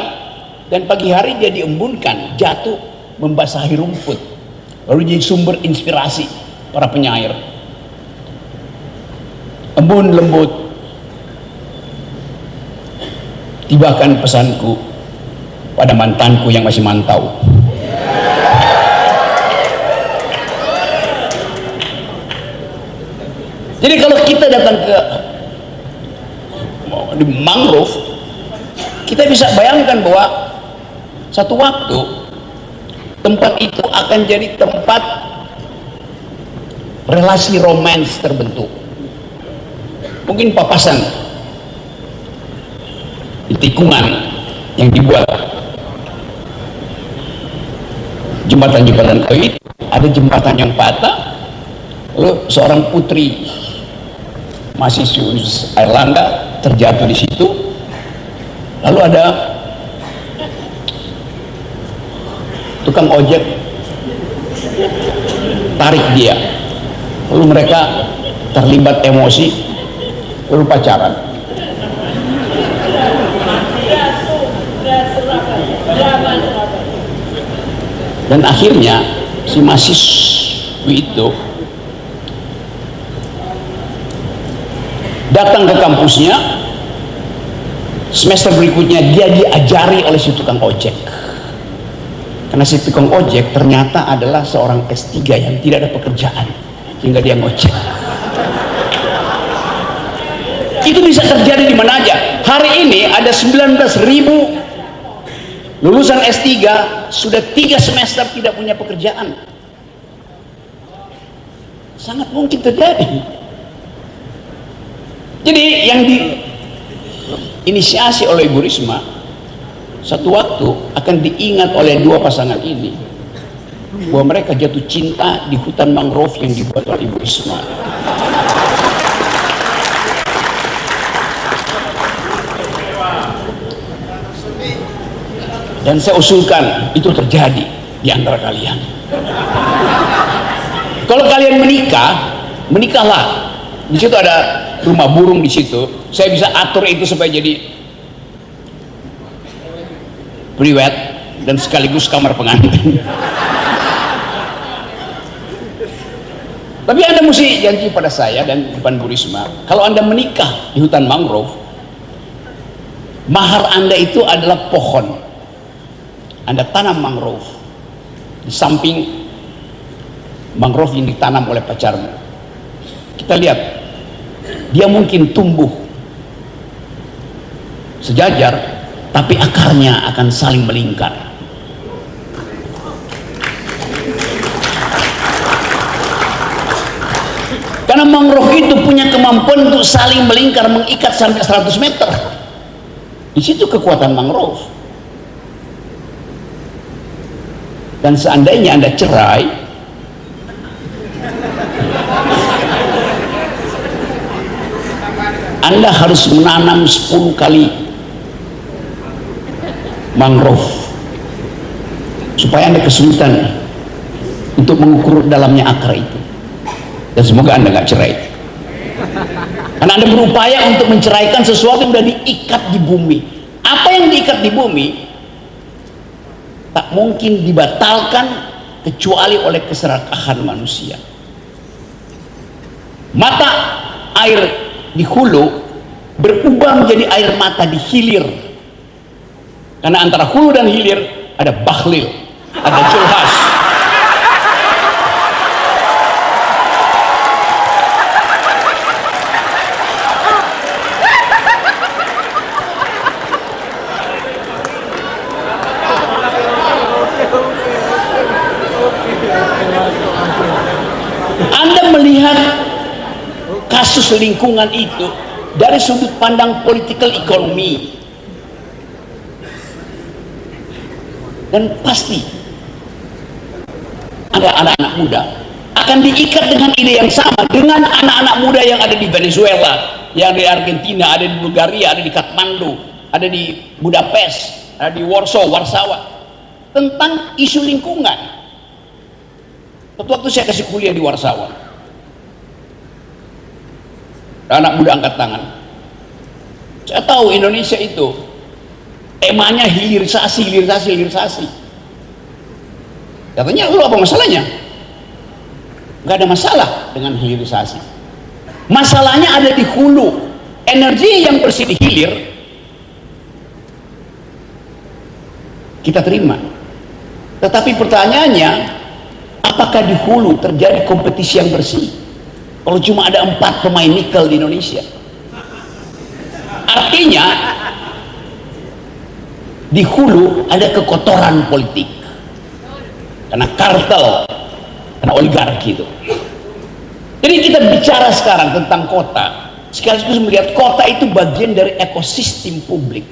dan pagi hari dia diembunkan, jatuh membasahi rumput, lalu jadi sumber inspirasi para penyair. Embun lembut, tibakan pesanku pada mantanku yang masih mantau. Jadi kalau kita datang ke di mangrove, kita bisa bayangkan bahwa satu waktu tempat itu akan jadi tempat relasi romans terbentuk. Mungkin papasan di tikungan yang dibuat jembatan-jembatan kayu, ada jembatan yang patah, lalu seorang putri mahasiswi Airlangga terjatuh di situ, lalu ada tukang ojek tarik dia, lalu mereka terlibat emosi, lalu pacaran. Dan akhirnya si mahasiswi itu datang ke kampusnya. Semester berikutnya dia diajari oleh si tukang ojek, karena si tukang ojek ternyata adalah seorang S3 yang tidak ada pekerjaan sehingga dia ngojek. Itu bisa terjadi di mana aja. Hari ini ada 19.000 lulusan S3 sudah 3 semester tidak punya pekerjaan. Sangat mungkin terjadi. Jadi yang diinisiasi oleh Ibu Risma satu waktu akan diingat oleh dua pasangan ini bahwa mereka jatuh cinta di hutan mangrove yang dibuat oleh Ibu Risma. Dan saya usulkan itu terjadi di antara kalian. Kalau kalian menikah, menikahlah. Di situ ada rumah burung di situ. Saya bisa atur itu supaya jadi priwet dan sekaligus kamar pengantin. Tapi Anda mesti janji pada saya dan depan Bu Risma, kalau Anda menikah di hutan mangrove, mahar Anda itu adalah pohon. Anda tanam mangrove di samping mangrove yang ditanam oleh pacarmu. Kita lihat, dia mungkin tumbuh sejajar, tapi akarnya akan saling melingkar. Karena mangrove itu punya kemampuan untuk saling melingkar, mengikat sampai 100 meter. Di situ kekuatan mangrove. Dan seandainya Anda cerai, Anda harus menanam 10 kali mangrove supaya Anda kesulitan untuk mengukur dalamnya akar itu. Dan semoga Anda nggak cerai, karena Anda berupaya untuk menceraikan sesuatu yang sudah diikat di bumi. Apa yang diikat di bumi tak mungkin dibatalkan kecuali oleh keserakahan manusia. Mata air di hulu berubah menjadi air mata di hilir, karena antara hulu dan hilir ada bahlil, ada julhas. Anda melihat kasus lingkungan itu dari sudut pandang political economy, dan pasti ada anak-anak muda akan diikat dengan ide yang sama dengan anak-anak muda yang ada di Venezuela, yang ada di Argentina, ada di Bulgaria, ada di Kathmandu, ada di Budapest, ada di Warsawa, tentang isu lingkungan. Waktu saya kasih kuliah di Warsawa, anak muda angkat tangan. Saya tahu Indonesia itu temanya hilirisasi. Katanya lu apa masalahnya? Nggak ada masalah dengan hilirisasi. Masalahnya ada di hulu. Energi yang bersih di hilir kita terima. Tetapi pertanyaannya, apakah di hulu terjadi kompetisi yang bersih? Kalau cuma ada 4 pemain nikel di Indonesia, artinya di hulu ada kekotoran politik karena kartel, karena oligarki itu. Jadi kita bicara sekarang tentang kota, sekaligus melihat kota itu bagian dari ekosistem publik,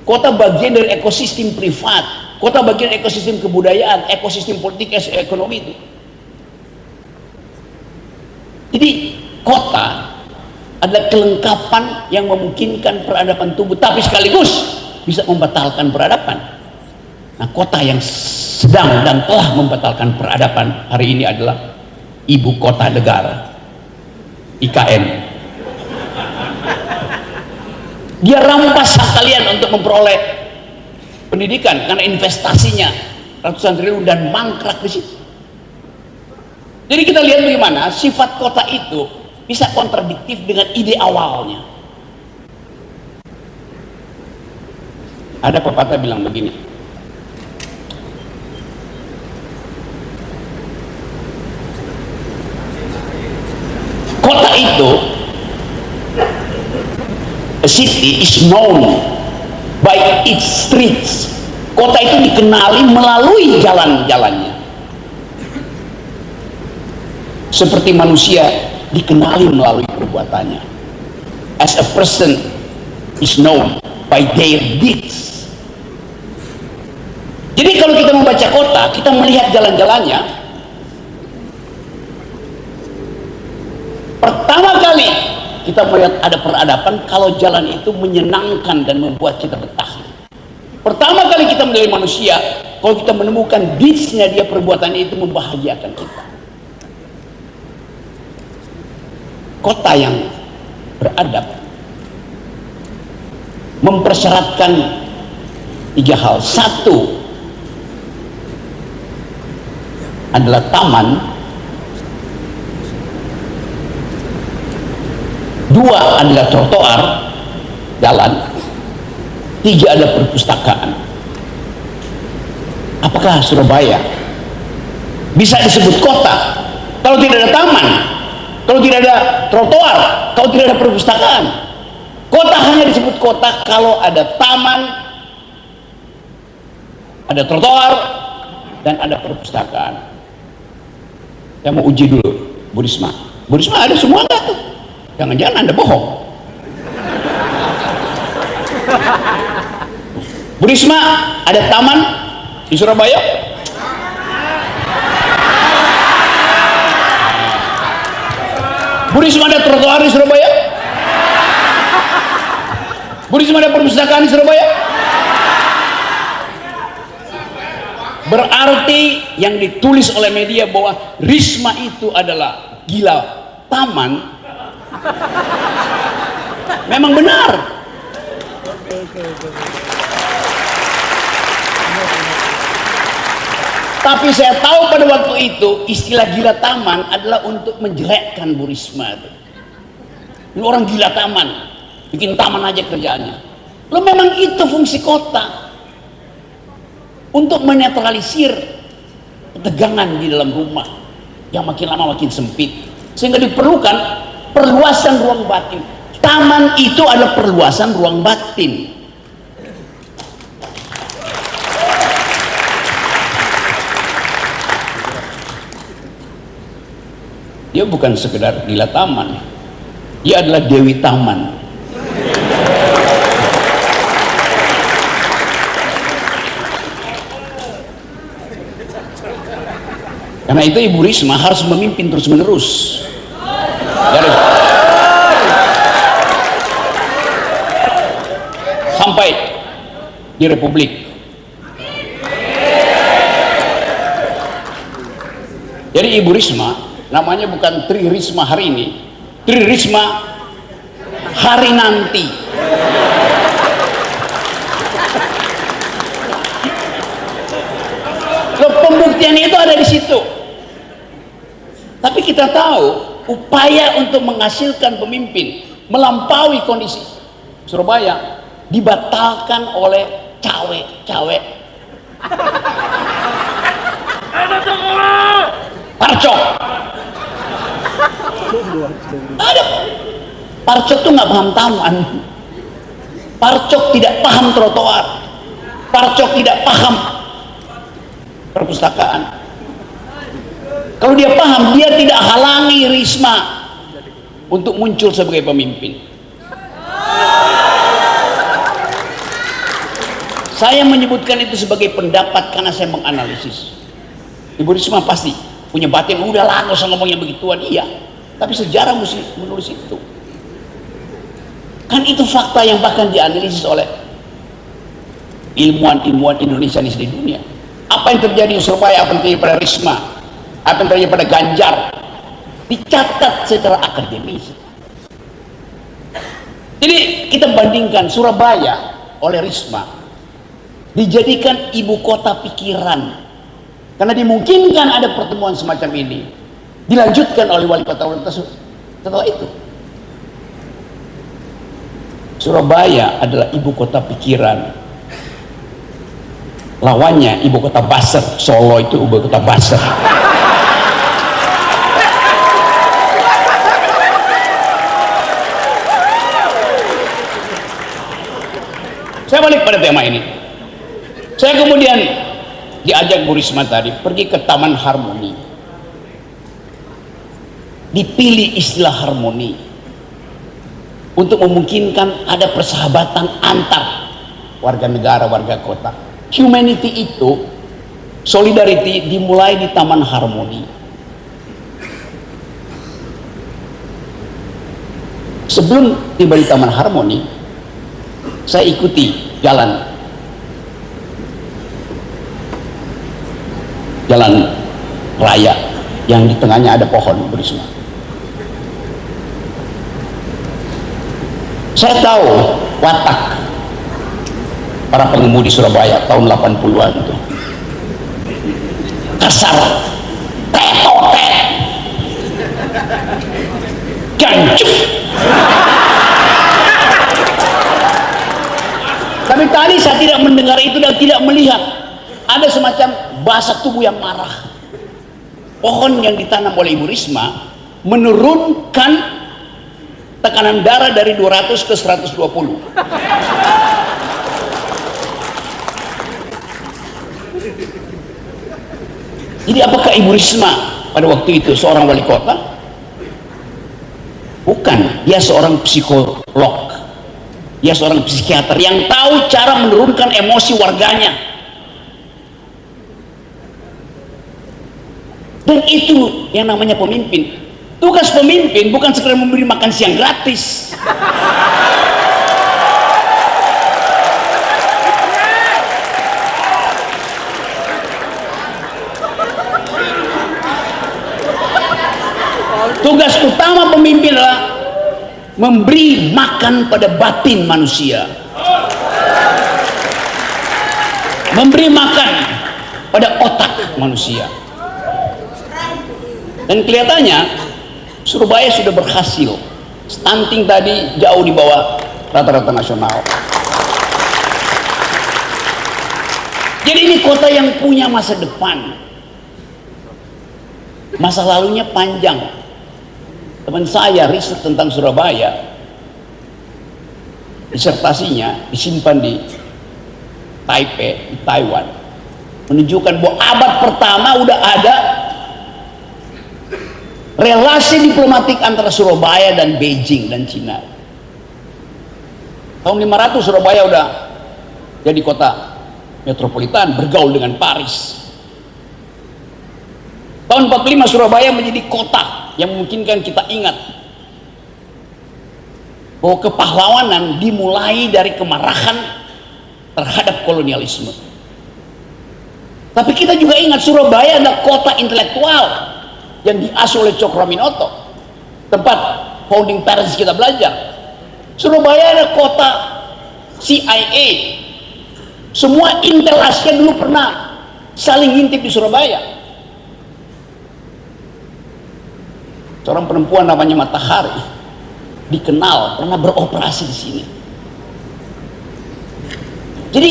kota bagian dari ekosistem privat, kota bagian ekosistem kebudayaan, ekosistem politik, ekonomi itu. Jadi kota adalah kelengkapan yang memungkinkan peradaban tumbuh, tapi sekaligus bisa membatalkan peradaban. Nah, kota yang sedang dan telah membatalkan peradaban hari ini adalah ibu kota negara, IKN. Dia rampas hak kalian untuk memperoleh pendidikan karena investasinya ratusan triliun dan mangkrak di situ. Jadi kita lihat bagaimana sifat kota itu bisa kontradiktif dengan ide awalnya. Ada pepatah bilang begini, kota itu, a city is known by its streets. Kota itu dikenali melalui jalan-jalannya. Seperti manusia dikenali melalui perbuatannya. As a person is known by their deeds. Jadi kalau kita membaca kota, kita melihat jalan-jalannya. Pertama kali kita melihat ada peradaban kalau jalan itu menyenangkan dan membuat kita betah. Pertama kali kita melihat manusia kalau kita menemukan deeds-nya dia, perbuatannya itu membahagiakan kita. Kota yang beradab mempersyaratkan 3 hal. 1 adalah taman, 2 adalah trotoar jalan, 3 ada perpustakaan. Apakah Surabaya bisa disebut kota kalau tidak ada taman, kalau tidak ada trotoar, kalau tidak ada perpustakaan? Kota hanya disebut kota kalau ada taman, ada trotoar, dan ada perpustakaan. Saya mau uji dulu Bu Risma. Bu Risma ada semua enggak tuh? Jangan-jangan Anda bohong. Bu Risma ada taman di Surabaya? Bu Risma ada trotoar di Surabaya? Bu Risma ada perpustakaan di Surabaya? Berarti yang ditulis oleh media bahwa Risma itu adalah gila taman memang benar. Tapi saya tahu pada waktu itu istilah gila taman adalah untuk menjelekkan Bu Risma. Ini orang gila taman, bikin taman aja kerjaannya. Lo memang itu fungsi kota, untuk menetralisir ketegangan di dalam rumah yang makin lama makin sempit, sehingga diperlukan perluasan ruang batin. Taman itu adalah perluasan ruang batin. Dia bukan sekedar gila taman, dia adalah Dewi Taman. Karena itu Ibu Risma harus memimpin terus menerus sampai di Republik. Jadi Ibu Risma namanya bukan Tri Risma hari ini. Tri Risma hari nanti. Loh, pembuktian itu ada di situ. Tapi kita tahu upaya untuk menghasilkan pemimpin melampaui kondisi Surabaya dibatalkan oleh cawe-cawe. Parcok. Ada. Parcok tuh nggak paham taman. Parcok tidak paham trotoar. Parcok tidak paham perpustakaan. Kalau dia paham, dia tidak halangi Risma untuk muncul sebagai pemimpin. Saya menyebutkan itu sebagai pendapat karena saya menganalisis. Ibu Risma pasti punya batin, udahlah nggak usah ngomong yang begituan. Iya, tapi sejarah mesti menulis itu. Kan itu fakta yang bahkan dianalisis oleh ilmuwan-ilmuwan Indonesia di seluruh dunia. Apa yang terjadi di Surabaya, apa yang terjadi pada Risma, apa yang terjadi pada Ganjar, dicatat secara akademis. Jadi kita bandingkan Surabaya oleh Risma dijadikan ibu kota pikiran karena dimungkinkan ada pertemuan semacam ini, dilanjutkan oleh wali kota setelah itu. Surabaya adalah ibu kota pikiran, lawannya ibu kota baser. Solo itu ibu kota baser. Saya balik pada tema ini. Saya kemudian diajak Bu Risma tadi pergi ke Taman Harmoni. Dipilih istilah harmoni untuk memungkinkan ada persahabatan antar warga negara, warga kota. Humanity itu, solidarity dimulai di Taman Harmoni. Sebelum tiba di Taman Harmoni, saya ikuti jalan raya yang di tengahnya ada pohon berisma. Saya tahu watak para pengemudi Surabaya tahun 80-an itu kasar, tetotet, gancuk. Tapi tadi saya tidak mendengar itu dan tidak melihat ada semacam bahasa tubuh yang marah. Pohon yang ditanam oleh Ibu Risma menurunkan tekanan darah dari 200 ke 120. Jadi apakah Ibu Risma pada waktu itu seorang wali kota? Bukan, dia seorang psikolog, dia seorang psikiater yang tahu cara menurunkan emosi warganya. Dan itu yang namanya pemimpin. Tugas pemimpin bukan sekedar memberi makan siang gratis. Tugas utama pemimpin adalah memberi makan pada batin manusia, memberi makan pada otak manusia. Dan kelihatannya Surabaya sudah berhasil. Stunting tadi jauh di bawah rata-rata nasional. Jadi ini kota yang punya masa depan. Masa lalunya panjang. Teman saya riset tentang Surabaya, disertasinya disimpan di Taipei, di Taiwan, menunjukkan bahwa abad pertama udah ada relasi diplomatik antara Surabaya dan Beijing dan Cina. Tahun 500 Surabaya udah jadi kota metropolitan, bergaul dengan Paris. Tahun 45 Surabaya menjadi kota yang memungkinkan kita ingat bahwa kepahlawanan dimulai dari kemarahan terhadap kolonialisme. Tapi kita juga ingat Surabaya adalah kota intelektual yang diasuh oleh Cokro Aminoto, tempat founding parents kita belajar. Surabaya ada kota CIA. Semua Intel Asia dulu pernah saling ngintip di Surabaya. Seorang perempuan namanya Matahari dikenal pernah beroperasi di sini. Jadi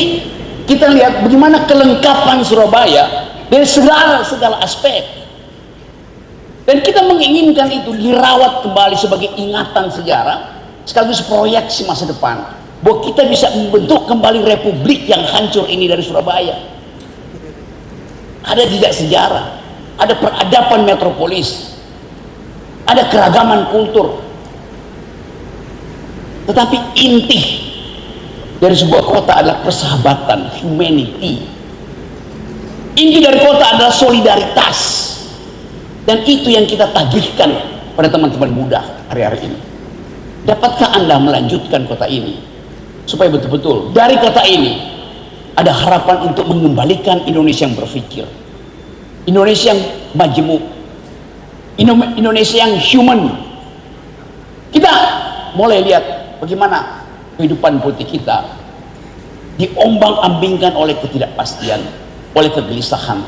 kita lihat bagaimana kelengkapan Surabaya dari segala aspek. Dan kita menginginkan itu dirawat kembali sebagai ingatan sejarah sekaligus proyeksi masa depan, bahwa kita bisa membentuk kembali republik yang hancur ini dari Surabaya. Ada jejak sejarah, ada peradaban metropolis, ada keragaman kultur. Tetapi inti dari sebuah kota adalah persahabatan, humanity. Inti dari kota adalah solidaritas. Dan itu yang kita tagihkan pada teman-teman muda hari-hari ini. Dapatkah Anda melanjutkan kota ini supaya betul-betul dari kota ini ada harapan untuk mengembalikan Indonesia yang berpikir, Indonesia yang majemuk, Indonesia yang human. Kita mulai lihat bagaimana kehidupan politik kita diombang-ambingkan oleh ketidakpastian, oleh kegelisahan.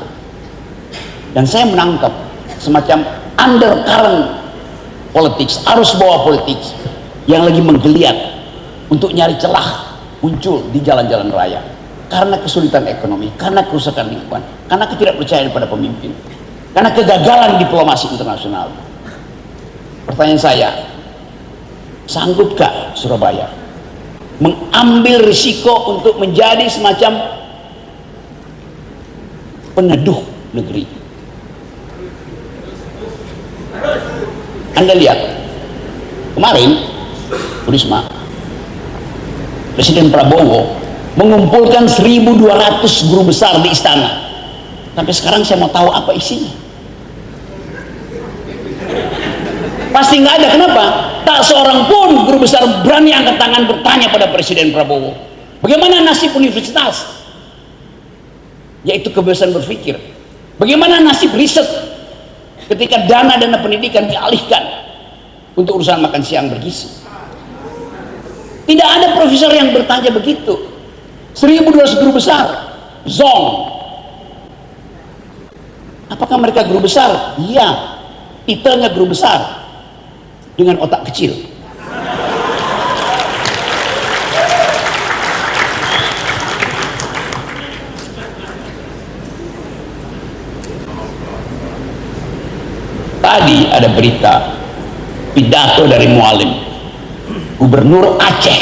Dan saya menangkap semacam undercurrent politics, arus bawah politik yang lagi menggeliat untuk nyari celah muncul di jalan-jalan raya karena kesulitan ekonomi, karena kerusakan lingkungan, karena ketidakpercayaan pada pemimpin, karena kegagalan diplomasi internasional. Pertanyaan saya, sanggupkah Surabaya mengambil risiko untuk menjadi semacam peneduh negeri? Anda lihat kemarin Bu Risma, Presiden Prabowo mengumpulkan 1.200 guru besar di istana. Sampai sekarang saya mau tahu apa isinya. Pasti nggak ada. Kenapa? Tak seorang pun guru besar berani angkat tangan bertanya pada Presiden Prabowo, bagaimana nasib universitas, yaitu kebebasan berpikir. Bagaimana nasib riset ketika dana-dana pendidikan dialihkan untuk urusan makan siang bergizi. Tidak ada profesor yang bertanya begitu. 1.200 guru besar zong. Apakah mereka guru besar? Iya, titelnya guru besar dengan otak kecil. Tadi ada berita pidato dari Mualim, Gubernur Aceh,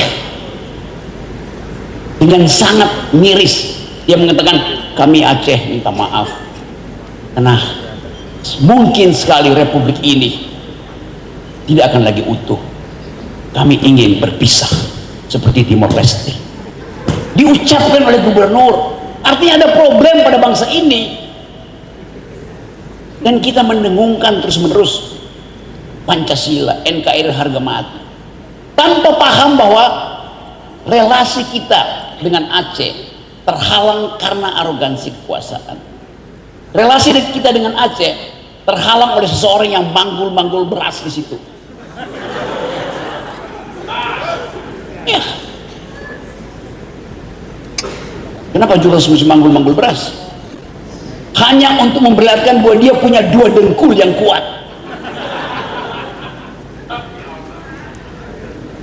dengan sangat miris dia mengatakan, kami Aceh minta maaf karena mungkin sekali republik ini tidak akan lagi utuh, kami ingin berpisah seperti Timor Leste. Diucapkan oleh gubernur, artinya ada problem pada bangsa ini. Dan kita mendengungkan terus-menerus Pancasila, NKRI harga mati, tanpa paham bahwa relasi kita dengan Aceh terhalang karena arogansi kekuasaan. Relasi kita dengan Aceh terhalang oleh seseorang yang manggul-manggul beras di situ. Ya. Kenapa juga mesti manggul-manggul beras? Hanya untuk memperlihatkan bahwa dia punya dua dengkul yang kuat.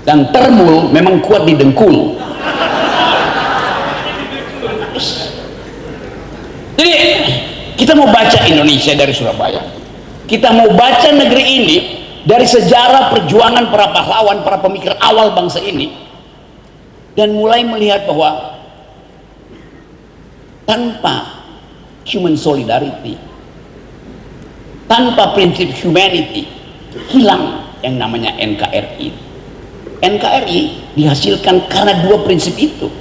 Dan termul memang kuat di dengkul. Jadi kita mau baca Indonesia dari Surabaya, kita mau baca negeri ini dari sejarah perjuangan para pahlawan, para pemikir awal bangsa ini, dan mulai melihat bahwa tanpa human solidarity, tanpa prinsip humanity, hilang yang namanya NKRI. NKRI dihasilkan karena dua prinsip itu.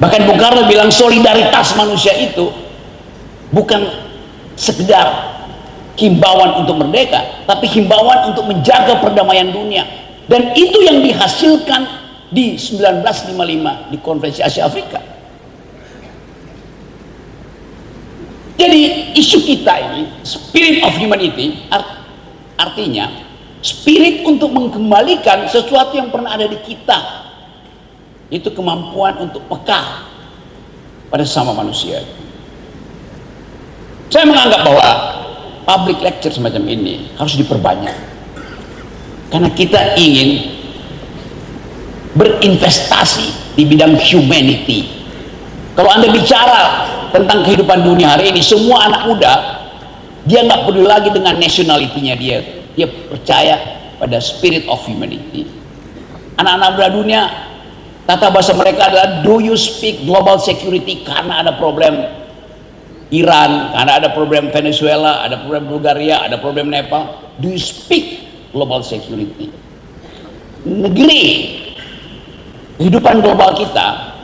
Bahkan Bung Karno bilang solidaritas manusia itu bukan sekedar himbauan untuk merdeka, tapi himbauan untuk menjaga perdamaian dunia. Dan itu yang dihasilkan di 1955 di Konferensi Asia Afrika. Jadi isu kita ini, spirit of humanity, artinya spirit untuk mengembalikan sesuatu yang pernah ada di kita, itu kemampuan untuk peka pada sesama manusia. Saya menganggap bahwa public lecture semacam ini harus diperbanyak karena kita ingin berinvestasi di bidang humanity. Kalau Anda bicara tentang kehidupan dunia hari ini, semua anak muda dia nggak peduli lagi dengan nationality-nya dia percaya pada spirit of humanity. Anak-anak muda dunia, tata bahasa mereka adalah do you speak global security, karena ada problem Iran, karena ada problem Venezuela, ada problem Bulgaria, ada problem Nepal. Do you speak global security? Negeri kehidupan global kita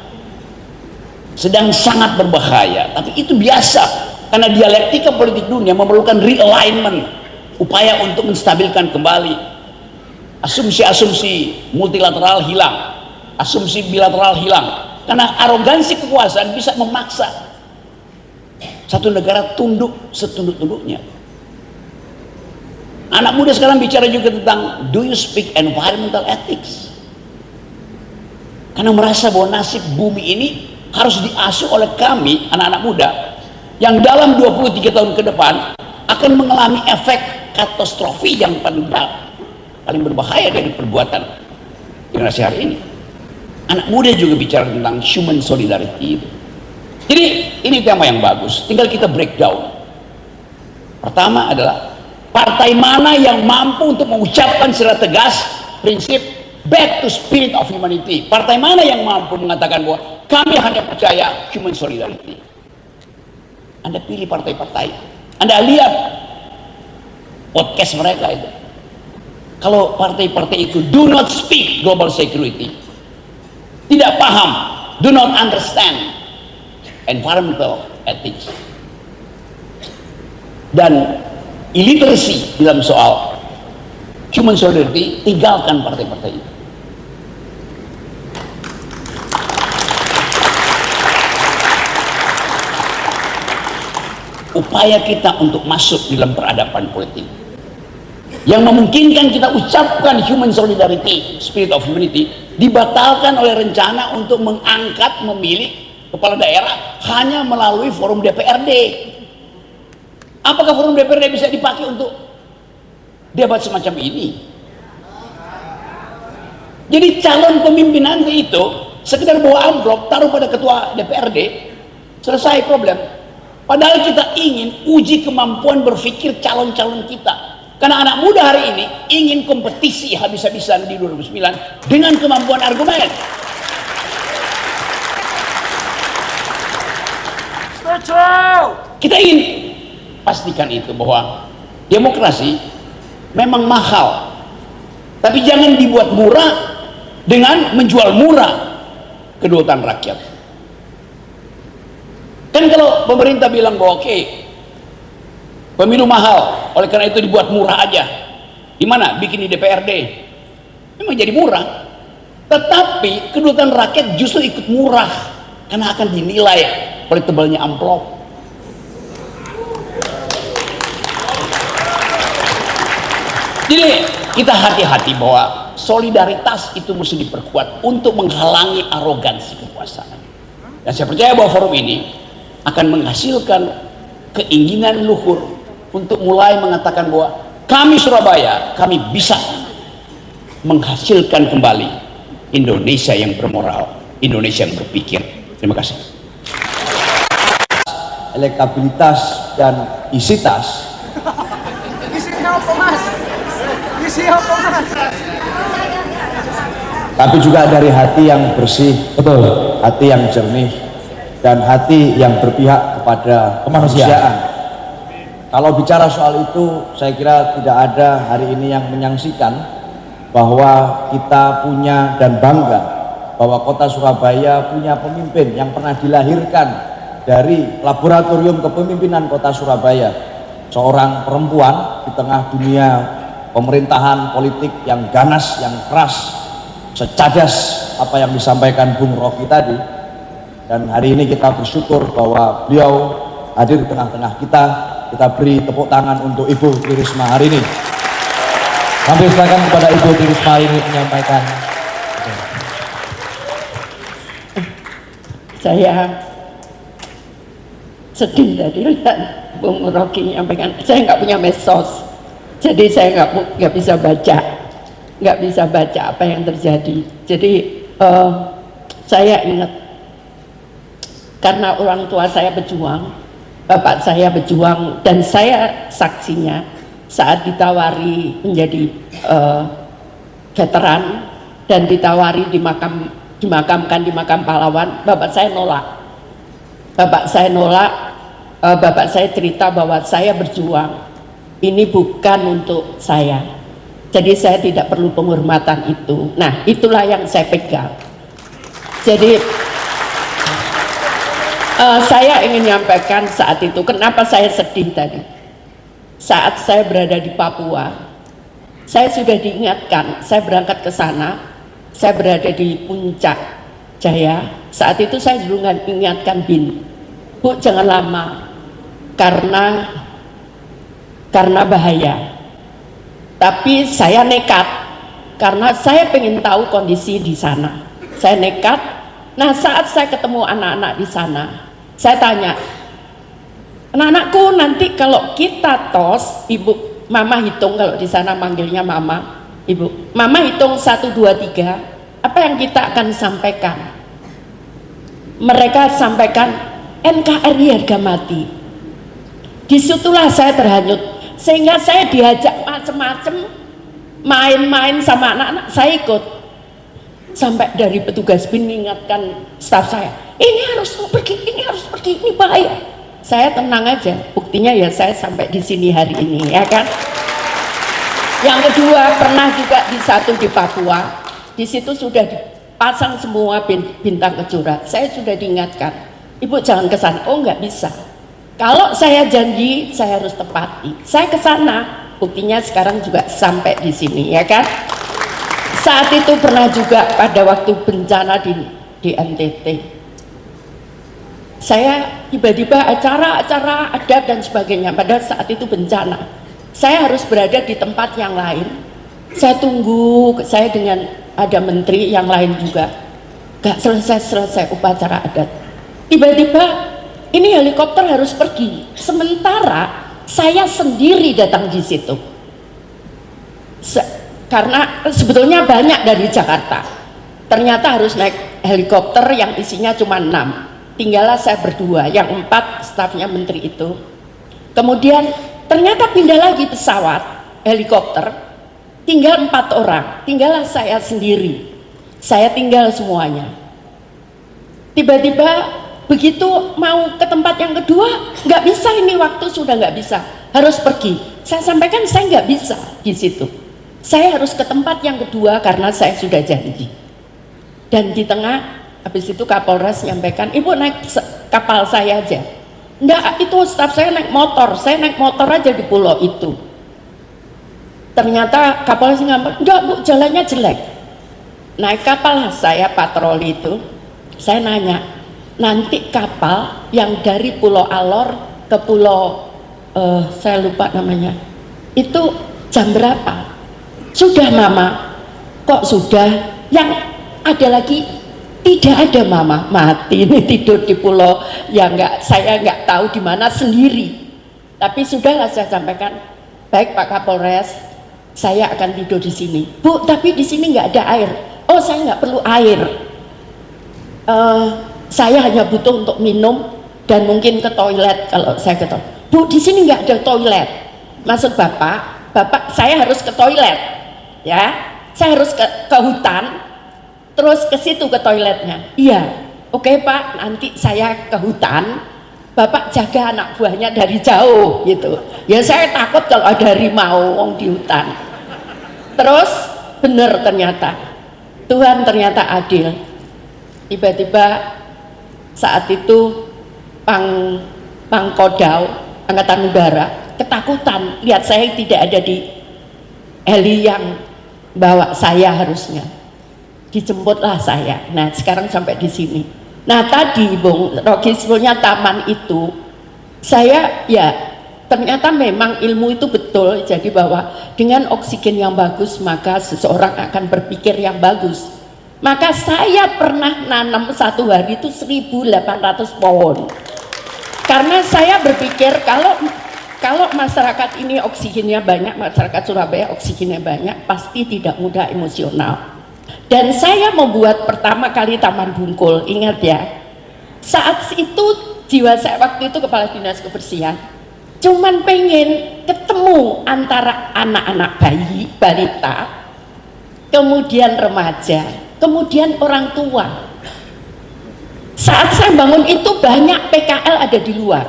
sedang sangat berbahaya, tapi itu biasa karena dialektika politik dunia memerlukan realignment, upaya untuk menstabilkan kembali. Asumsi-asumsi multilateral hilang, asumsi bilateral hilang, karena arogansi kekuasaan bisa memaksa satu negara tunduk setunduk-tunduknya. Anak muda sekarang bicara juga tentang do you speak environmental ethics, karena merasa bahwa nasib bumi ini harus diasuh oleh kami anak-anak muda yang dalam 23 tahun ke depan akan mengalami efek katastrofi yang paling berbahaya dari perbuatan generasi hari ini. Anak muda juga bicara tentang human solidarity itu. Jadi ini tema yang bagus, tinggal kita breakdown. Pertama adalah partai mana yang mampu untuk mengucapkan secara tegas prinsip back to spirit of humanity. Partai mana yang mampu mengatakan bahwa kami hanya percaya human solidarity. Anda pilih partai-partai, Anda lihat podcast mereka itu. Kalau partai-partai itu do not speak global security, tidak paham, do not understand environmental ethics, dan illiteracy dalam soal human solidarity, tinggalkan partai-partai itu. Upaya kita untuk masuk dalam peradaban politik yang memungkinkan kita ucapkan human solidarity, spirit of humanity, dibatalkan oleh rencana untuk mengangkat memilih kepala daerah hanya melalui forum DPRD. Apakah forum DPRD bisa dipakai untuk debat semacam ini? Jadi calon pemimpin nanti itu sekedar bawa amplop taruh pada ketua DPRD, selesai problem. Padahal kita ingin uji kemampuan berpikir calon-calon kita. Karena anak muda hari ini ingin kompetisi habis-habisan di 2009 dengan kemampuan argumen. Kita ingin pastikan itu, bahwa demokrasi memang mahal, tapi jangan dibuat murah dengan menjual murah kedaulatan rakyat. Kan kalau pemerintah bilang bahwa oke, pemilu mahal, oleh karena itu dibuat murah aja. Di mana? Bikin di DPRD. Memang jadi murah. Tetapi kedaulatan rakyat justru ikut murah karena akan dinilai oleh tebalnya amplop. Jadi kita hati-hati bahwa solidaritas itu mesti diperkuat untuk menghalangi arogansi kekuasaan. Dan saya percaya bahwa forum ini akan menghasilkan keinginan luhur untuk mulai mengatakan bahwa kami Surabaya, kami bisa menghasilkan kembali Indonesia yang bermoral, Indonesia yang berpikir. Terima kasih. Elektabilitas dan isitas. Tapi juga dari hati yang bersih, betul, hati yang jernih, dan hati yang berpihak kepada kemanusiaan. Kalau bicara soal itu, saya kira tidak ada hari ini yang menyaksikan bahwa kita punya dan bangga bahwa kota Surabaya punya pemimpin yang pernah dilahirkan dari laboratorium kepemimpinan kota Surabaya, seorang perempuan di tengah dunia pemerintahan politik yang ganas, yang keras, secadas apa yang disampaikan Bung Rocky tadi. Dan hari ini kita bersyukur bahwa beliau hadir di tengah-tengah kita. Kita beri tepuk tangan untuk Ibu Risma hari ini. Kami silakan kepada Ibu Risma ini menyampaikan. Saya sedih tadi lihat Bung Rocky menyampaikan. Saya nggak punya medsos, jadi saya nggak bisa baca apa yang terjadi. Jadi saya ingat karena orang tua saya berjuang, bapak saya berjuang, dan saya saksinya saat ditawari menjadi veteran dan ditawari dimakamkan di makam pahlawan, bapak saya nolak. Bapak saya cerita bahwa saya berjuang, ini bukan untuk saya, jadi saya tidak perlu penghormatan itu. Nah, itulah yang saya pegang. Jadi saya ingin menyampaikan saat itu kenapa saya sedih tadi. Saat saya berada di Papua, saya sudah diingatkan, saya berangkat ke sana, saya berada di Puncak Jaya. Saat itu saya juga ingatkan Bin, Bu, jangan lama karena bahaya. Tapi saya nekat karena saya pengen tahu kondisi di sana. Saya nekat. Nah, saat saya ketemu anak-anak di sana, saya tanya, anak-anakku, nanti kalau kita tos, Ibu, Mama hitung, kalau di sana manggilnya Mama, Ibu, Mama hitung 1, 2, 3, apa yang kita akan sampaikan? Mereka sampaikan NKRI harga mati. Disitulah saya terhanyut, sehingga saya diajak macem-macem, main-main sama anak-anak, saya ikut. Sampai dari petugas BIN mengingatkan staf saya, ini harus pergi, ini bahaya. Saya tenang aja, buktinya ya saya sampai di sini hari ini, ya kan. Yang kedua, pernah juga di Papua, di situ sudah dipasang semua bintang kejora. Saya sudah diingatkan, Ibu jangan ke sana. Oh, nggak bisa. Kalau saya janji, saya harus tepati. Saya ke sana, buktinya sekarang juga sampai di sini, ya kan. Saat itu pernah juga pada waktu bencana di NTT. Saya tiba-tiba acara-acara adat dan sebagainya, pada saat itu bencana, saya harus berada di tempat yang lain. Saya tunggu, saya dengan ada menteri yang lain juga, gak selesai upacara adat. Tiba-tiba ini helikopter harus pergi, sementara saya sendiri datang di situ. Karena sebetulnya banyak dari Jakarta, ternyata harus naik helikopter yang isinya cuma 6. Tinggallah saya berdua, yang 4 stafnya menteri itu. Kemudian ternyata pindah lagi pesawat helikopter, tinggal 4 orang, tinggallah saya sendiri. Saya tinggal semuanya. Tiba-tiba begitu mau ke tempat yang kedua, nggak bisa, ini waktu sudah nggak bisa, harus pergi. Saya sampaikan saya nggak bisa di situ. Saya harus ke tempat yang kedua karena saya sudah janji. Dan di tengah, habis itu Kapolres menyampaikan, Ibu naik kapal saya aja. Enggak, itu staf saya naik motor aja di pulau itu. Ternyata Kapolres ngomong, enggak Bu, jalannya jelek. Naik kapal saya patroli itu, saya nanya, nanti kapal yang dari Pulau Alor ke Pulau saya lupa namanya, itu jam berapa? Sudah Mama. Kok sudah? Yang ada lagi, tidak ada Mama, mati ini tidur di pulau yang saya nggak tahu di mana sendiri. Tapi sudahlah saya sampaikan, baik Pak Kapolres, saya akan tidur di sini. Bu, tapi di sini nggak ada air. Oh, saya nggak perlu air. Saya hanya butuh untuk minum dan mungkin ke toilet kalau saya ke toilet. Bu, di sini nggak ada toilet. Maksud Bapak saya harus ke toilet, ya? Saya harus ke hutan. Terus ke situ ke toiletnya. Iya, oke Pak, nanti saya ke hutan, Bapak jaga anak buahnya dari jauh gitu. Ya saya takut kalau ada harimau di hutan. Terus benar ternyata, Tuhan ternyata adil. Tiba-tiba saat itu Pangkodam Angkatan Udara ketakutan lihat saya tidak ada di heli yang bawa saya harusnya. Dijemputlah saya. Nah, sekarang sampai di sini. Nah, tadi Bung Rocky, sebenarnya taman itu saya ya ternyata memang ilmu itu betul, jadi bahwa dengan oksigen yang bagus maka seseorang akan berpikir yang bagus. Maka saya pernah nanam satu hari itu 1.800 pohon, karena saya berpikir kalau masyarakat ini oksigennya banyak, masyarakat Surabaya oksigennya banyak, pasti tidak mudah emosional. Dan saya membuat pertama kali Taman Bungkul, ingat ya, saat itu jiwa saya waktu itu kepala dinas kebersihan, cuman pengen ketemu antara anak-anak bayi, balita, kemudian remaja, kemudian orang tua. Saat saya bangun itu banyak PKL ada di luar.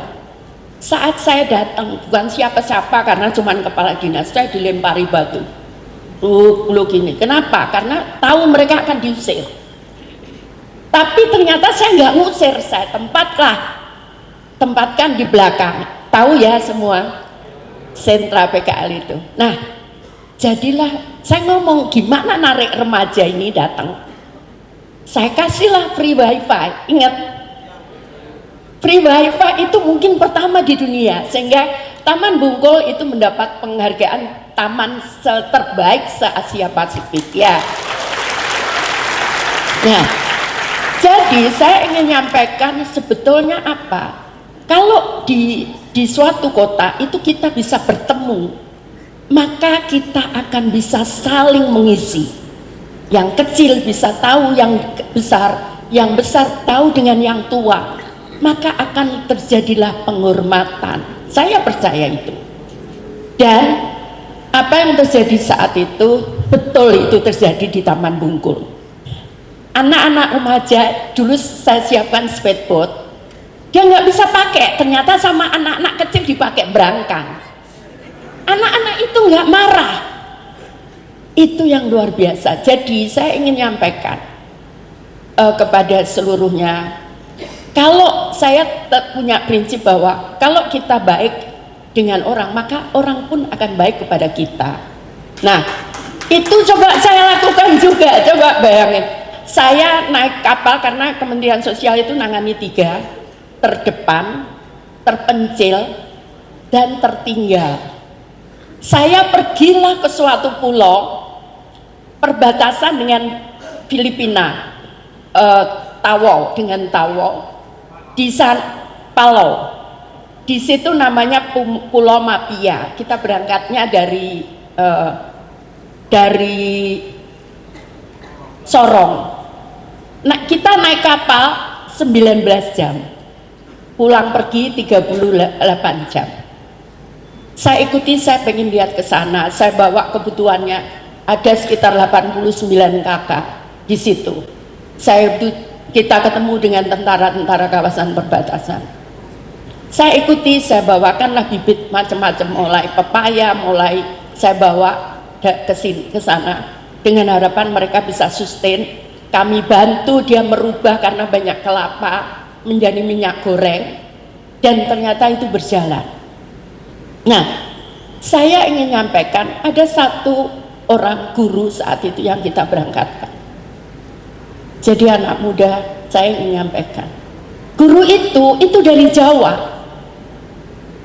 Saat saya datang, bukan siapa-siapa karena cuman kepala dinas, saya dilempari batu. Lu gini, kenapa? Karena tahu mereka akan diusir. Tapi ternyata saya nggak ngusir, saya tempatkan di belakang. Tahu ya semua sentra PKL itu. Nah, jadilah saya ngomong gimana narik remaja ini datang. Saya kasihlah free wifi. Ingat, free wifi itu mungkin pertama di dunia, sehingga Taman Bungkul itu mendapat penghargaan taman terbaik se-Asia Pasifik ya. Nah, jadi saya ingin menyampaikan sebetulnya apa? Kalau di suatu kota itu kita bisa bertemu, maka kita akan bisa saling mengisi. Yang kecil bisa tahu yang besar tahu dengan yang tua, maka akan terjadilah penghormatan. Saya percaya itu. Dan apa yang terjadi saat itu, betul itu terjadi di Taman Bungkul. Anak-anak remaja dulu saya siapkan skateboard, dia nggak bisa pakai, ternyata sama anak-anak kecil dipakai berangkang. Anak-anak itu nggak marah. Itu yang luar biasa. Jadi saya ingin menyampaikan kepada seluruhnya, kalau saya punya prinsip bahwa kalau kita baik dengan orang, maka orang pun akan baik kepada kita. Nah, itu coba saya lakukan juga. Coba bayangin, saya naik kapal karena Kementerian Sosial itu nangani 3, terdepan, terpencil, dan tertinggal. Saya pergilah ke suatu pulau perbatasan dengan Filipina, Tawau, dengan Tawau, di Palau. Di situ namanya Pulau Mapia. Kita berangkatnya dari Sorong. Nah, kita naik kapal 19 jam, pulang pergi 38 jam. Saya ikuti, saya pengen lihat ke sana. Saya bawa kebutuhannya, ada sekitar 89 kakak di situ. Kita ketemu dengan tentara-tentara kawasan perbatasan. Saya ikuti, saya bawakanlah bibit macam-macam, mulai pepaya, mulai saya bawa ke sana dengan harapan mereka bisa sustain. Kami bantu dia merubah karena banyak kelapa menjadi minyak goreng, dan ternyata itu berjalan. Nah, saya ingin menyampaikan ada satu orang guru saat itu yang kita berangkatkan. Jadi anak muda, saya ingin menyampaikan, guru itu dari Jawa.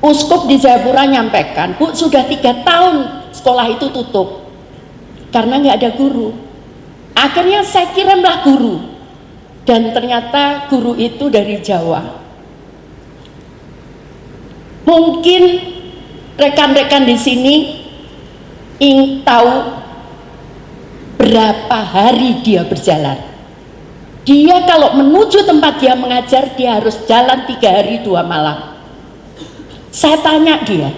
Uskup di Jayapura nyampaikan, Bu, sudah 3 tahun sekolah itu tutup karena nggak ada guru. Akhirnya saya kirimlah guru, dan ternyata guru itu dari Jawa. Mungkin rekan-rekan di sini ingin tahu berapa hari dia berjalan. Dia kalau menuju tempat dia mengajar, dia harus jalan 3 hari 2 malam. Saya tanya dia,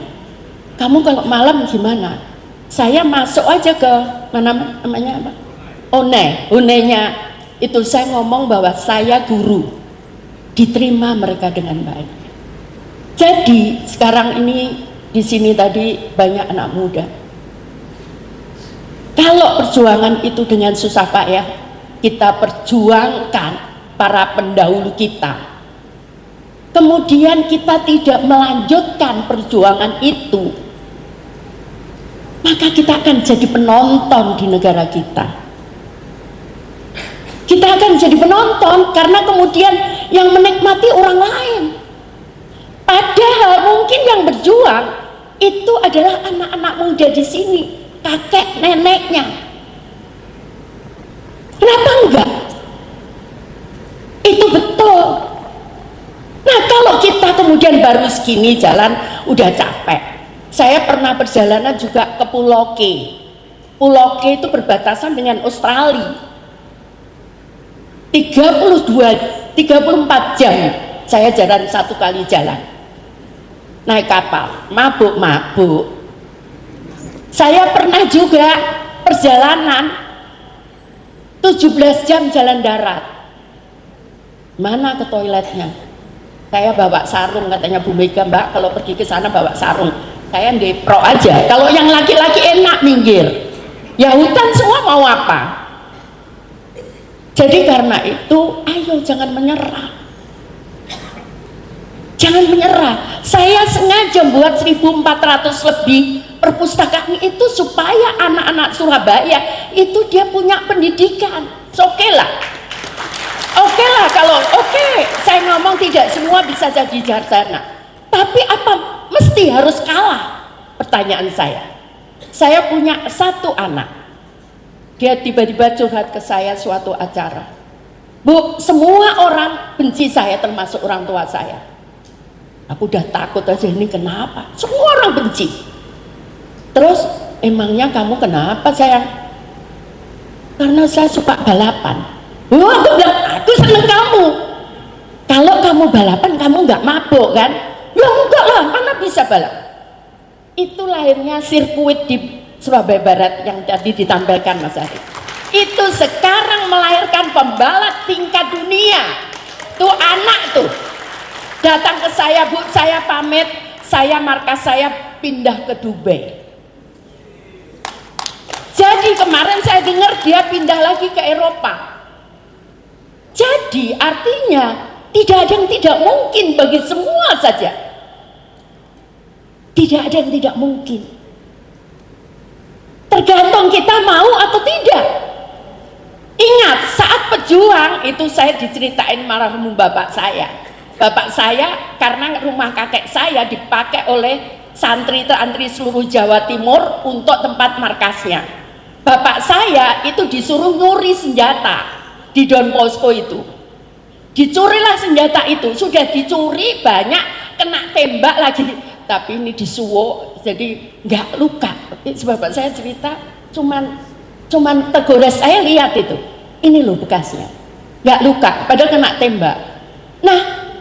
kamu kalau malam gimana? Saya masuk aja ke mana namanya apa? Onenya itu saya ngomong bahwa saya guru, diterima mereka dengan baik. Jadi sekarang ini di sini tadi banyak anak muda. Kalau perjuangan itu dengan susah payah, kita perjuangkan para pendahulu kita. Kemudian kita tidak melanjutkan perjuangan itu, maka kita akan jadi penonton di negara kita. Kita akan jadi penonton karena kemudian yang menikmati orang lain. Padahal mungkin yang berjuang itu adalah anak-anak muda di sini, kakek neneknya. Kenapa enggak? Itu betul. Nah, kalau kita kemudian baru segini jalan udah capek. Saya pernah perjalanan juga ke Pulau K. Pulau K itu berbatasan dengan Australia. 34 jam saya jalan satu kali jalan. Naik kapal, mabuk-mabuk. Saya pernah juga perjalanan 17 jam jalan darat. Mana ke toiletnya? Saya bawa sarung, katanya Bu Mega, Mbak kalau pergi ke sana bawa sarung. Saya depro aja. Kalau yang laki-laki enak minggir. Ya hutan semua mau apa? Jadi karena itu, ayo jangan menyerah. Jangan menyerah. Saya sengaja buat 1.400 lebih perpustakaan itu supaya anak-anak Surabaya itu dia punya pendidikan. Oke lah. Oke lah kalau saya ngomong tidak semua bisa jadi sarjana. Tapi apa mesti harus kalah? Pertanyaan saya. Saya punya satu anak. Dia tiba-tiba curhat ke saya suatu acara. Bu, semua orang benci saya termasuk orang tua saya. Aku udah takut aja, ini kenapa? Semua orang benci. Terus, emangnya kamu kenapa sayang? Karena saya suka balapan. Oh, aku bilang, aku seneng kamu. Kalau kamu balapan, kamu nggak mabuk kan? Ya enggak lah, mana bisa balap? Itu lahirnya sirkuit di Surabaya Barat yang tadi ditampilkan Mas Ari. Itu sekarang melahirkan pembalap tingkat dunia. Tuh anak tuh datang ke saya, Bu, saya pamit, markas saya pindah ke Dubai. Jadi kemarin saya dengar dia pindah lagi ke Eropa. Jadi artinya tidak ada yang tidak mungkin bagi semua saja. Tidak ada yang tidak mungkin. Tergantung kita mau atau tidak. Ingat, saat pejuang itu saya diceritain marahum bapak saya. Bapak saya karena rumah kakek saya dipakai oleh santri-santri seluruh Jawa Timur untuk tempat markasnya. Bapak saya itu disuruh nyuri senjata di Don Bosco itu. Dicurilah senjata itu, sudah dicuri banyak, kena tembak lagi, tapi ini disuwuk jadi nggak luka. Bapak saya cerita cuman tegores, saya lihat itu, ini loh bekasnya, nggak luka, padahal kena tembak. Nah,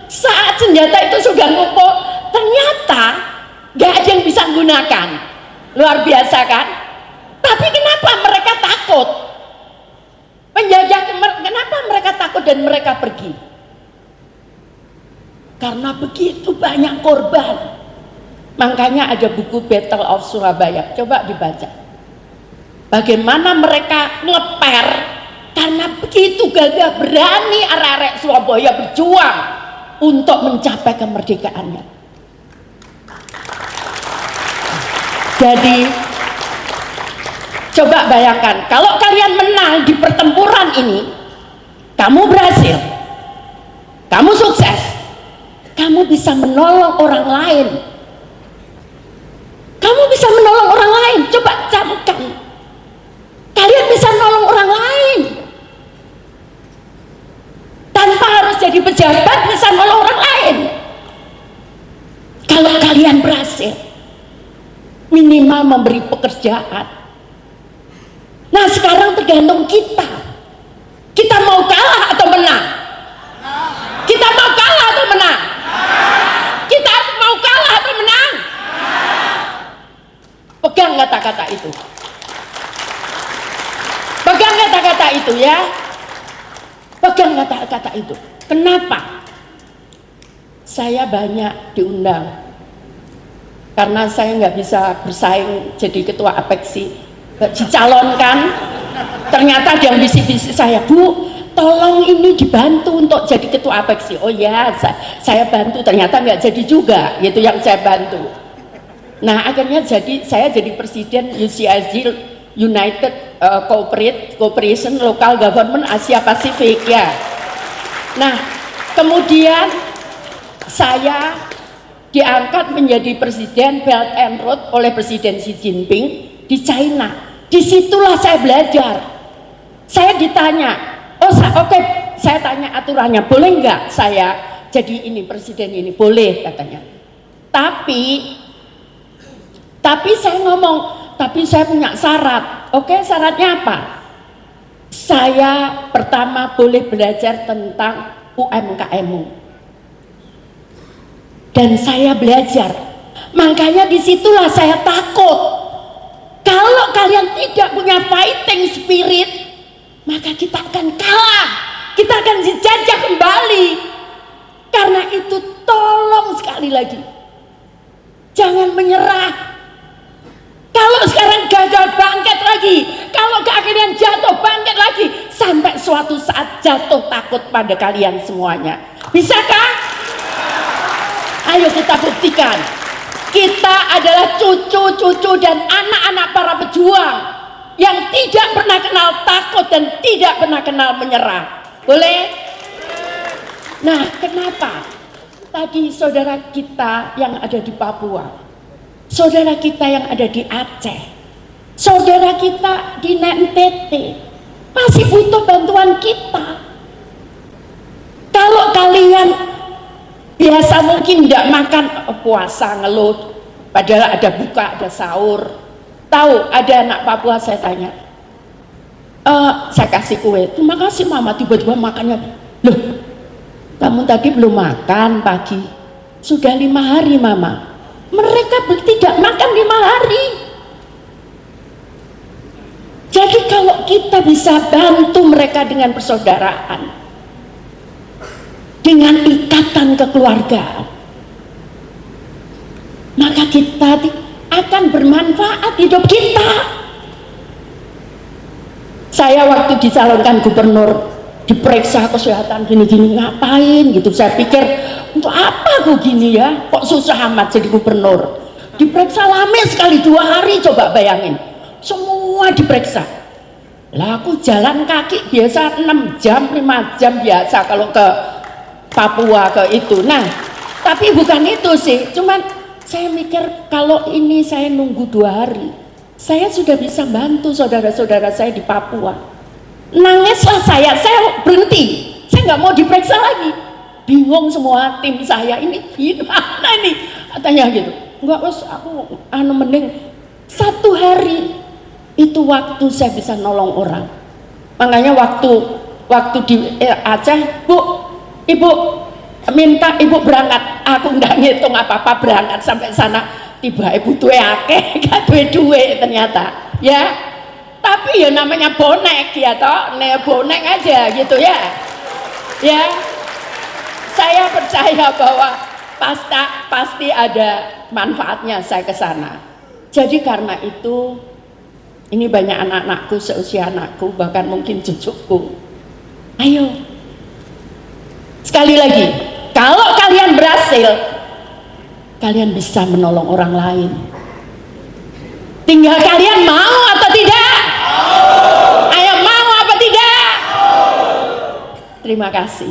saat senjata itu sudah ngumpul, ternyata nggak ada yang bisa gunakan, luar biasa kan? Tapi kenapa mereka takut? Penjajah, kenapa mereka takut dan mereka pergi? Karena begitu banyak korban. Makanya ada buku Battle of Surabaya, coba dibaca. Bagaimana mereka ngeper, karena begitu gagah berani arek-arek Surabaya berjuang untuk mencapai kemerdekaannya. Jadi coba bayangkan, kalau kalian menang di pertempuran ini, kamu berhasil, kamu sukses, kamu bisa menolong orang lain. Kamu bisa menolong orang lain, coba camkan. Kalian bisa menolong orang lain. Tanpa harus jadi pejabat, bisa menolong orang lain. Kalau kalian berhasil, minimal memberi pekerjaan. Nah, sekarang tergantung kita. Kita mau kalah atau menang? Kita mau kalah atau menang? Kita mau kalah atau menang? Pegang kata-kata itu. Pegang kata-kata itu ya. Pegang kata-kata itu. Kenapa? Saya banyak diundang. Karena saya nggak bisa bersaing jadi ketua Apexi. Dicalonkan, ternyata ada yang bisik-bisik saya, Bu, tolong ini dibantu untuk jadi ketua Apexi. Oh ya, saya bantu, ternyata nggak jadi juga, itu yang saya bantu. Nah, akhirnya saya jadi presiden UCISG, United Cooperation Local Government Asia Pasifik ya. Nah, kemudian saya diangkat menjadi presiden Belt and Road oleh Presiden Xi Jinping di China. Disitulah saya belajar. Saya ditanya, oke, saya tanya aturannya, boleh nggak saya jadi ini presiden ini? Boleh katanya. Tapi saya ngomong, tapi saya punya syarat. Oke, syaratnya apa? Saya pertama boleh belajar tentang UMKM. Dan saya belajar. Makanya disitulah saya takut. Kalau kalian tidak punya fighting spirit, maka kita akan kalah. Kita akan dijajah kembali. Karena itu tolong sekali lagi, jangan menyerah. Kalau sekarang gagal, bangkit lagi. Kalau keakhirnya jatuh, bangkit lagi. Sampai suatu saat jatuh takut pada kalian semuanya. Bisakah? Ayo kita buktikan. Kita adalah cucu-cucu dan anak-anak para pejuang yang tidak pernah kenal takut dan tidak pernah kenal menyerah. Boleh? Nah, kenapa? Tadi saudara kita yang ada di Papua, saudara kita yang ada di Aceh, saudara kita di NTT masih butuh bantuan kita. Kalau kalian biasa mungkin tidak makan, puasa ngeluh, padahal ada buka, ada sahur. Tahu ada anak Papua, saya tanya, saya kasih kue, terima kasih mama, tiba-tiba makannya, loh kamu tadi belum makan pagi, sudah 5 hari mama. Mereka tidak makan 5 hari. Jadi kalau kita bisa bantu mereka dengan persaudaraan, dengan ikatan kekeluargaan, maka kita akan bermanfaat hidup kita. Saya waktu dicalonkan gubernur, diperiksa kesehatan gini-gini, ngapain gitu. Saya pikir, untuk apa aku gini ya, kok susah amat jadi gubernur. Diperiksa lama sekali, 2 hari, coba bayangin, semua diperiksa. Lah aku jalan kaki biasa 6 jam, 5 jam biasa kalau ke Papua ke itu. Nah, tapi bukan itu sih, cuman saya mikir kalau ini saya nunggu 2 hari, saya sudah bisa bantu saudara-saudara saya di Papua. Nangislah saya berhenti, saya nggak mau diperiksa lagi. Bingung semua tim saya, ini gimana ini katanya gitu. Enggak, wes aku mending 1 hari itu waktu saya bisa nolong orang. Makanya waktu di Aceh, ibu minta ibu berangkat, aku nggak ngitung apa-apa, berangkat sampai sana, tiba ibu duwe akeh, gak duwe ternyata ya. Tapi ya namanya bonek ya toh, bonek aja gitu ya. Ya, saya percaya bahwa pasti ada manfaatnya saya ke sana. Jadi karena itu, ini banyak anak-anakku seusia anakku, bahkan mungkin cucuku. Ayo, sekali lagi, kalau kalian berhasil, kalian bisa menolong orang lain. Tinggal kalian mau atau tidak? Ayo, mau apa tidak? Terima kasih.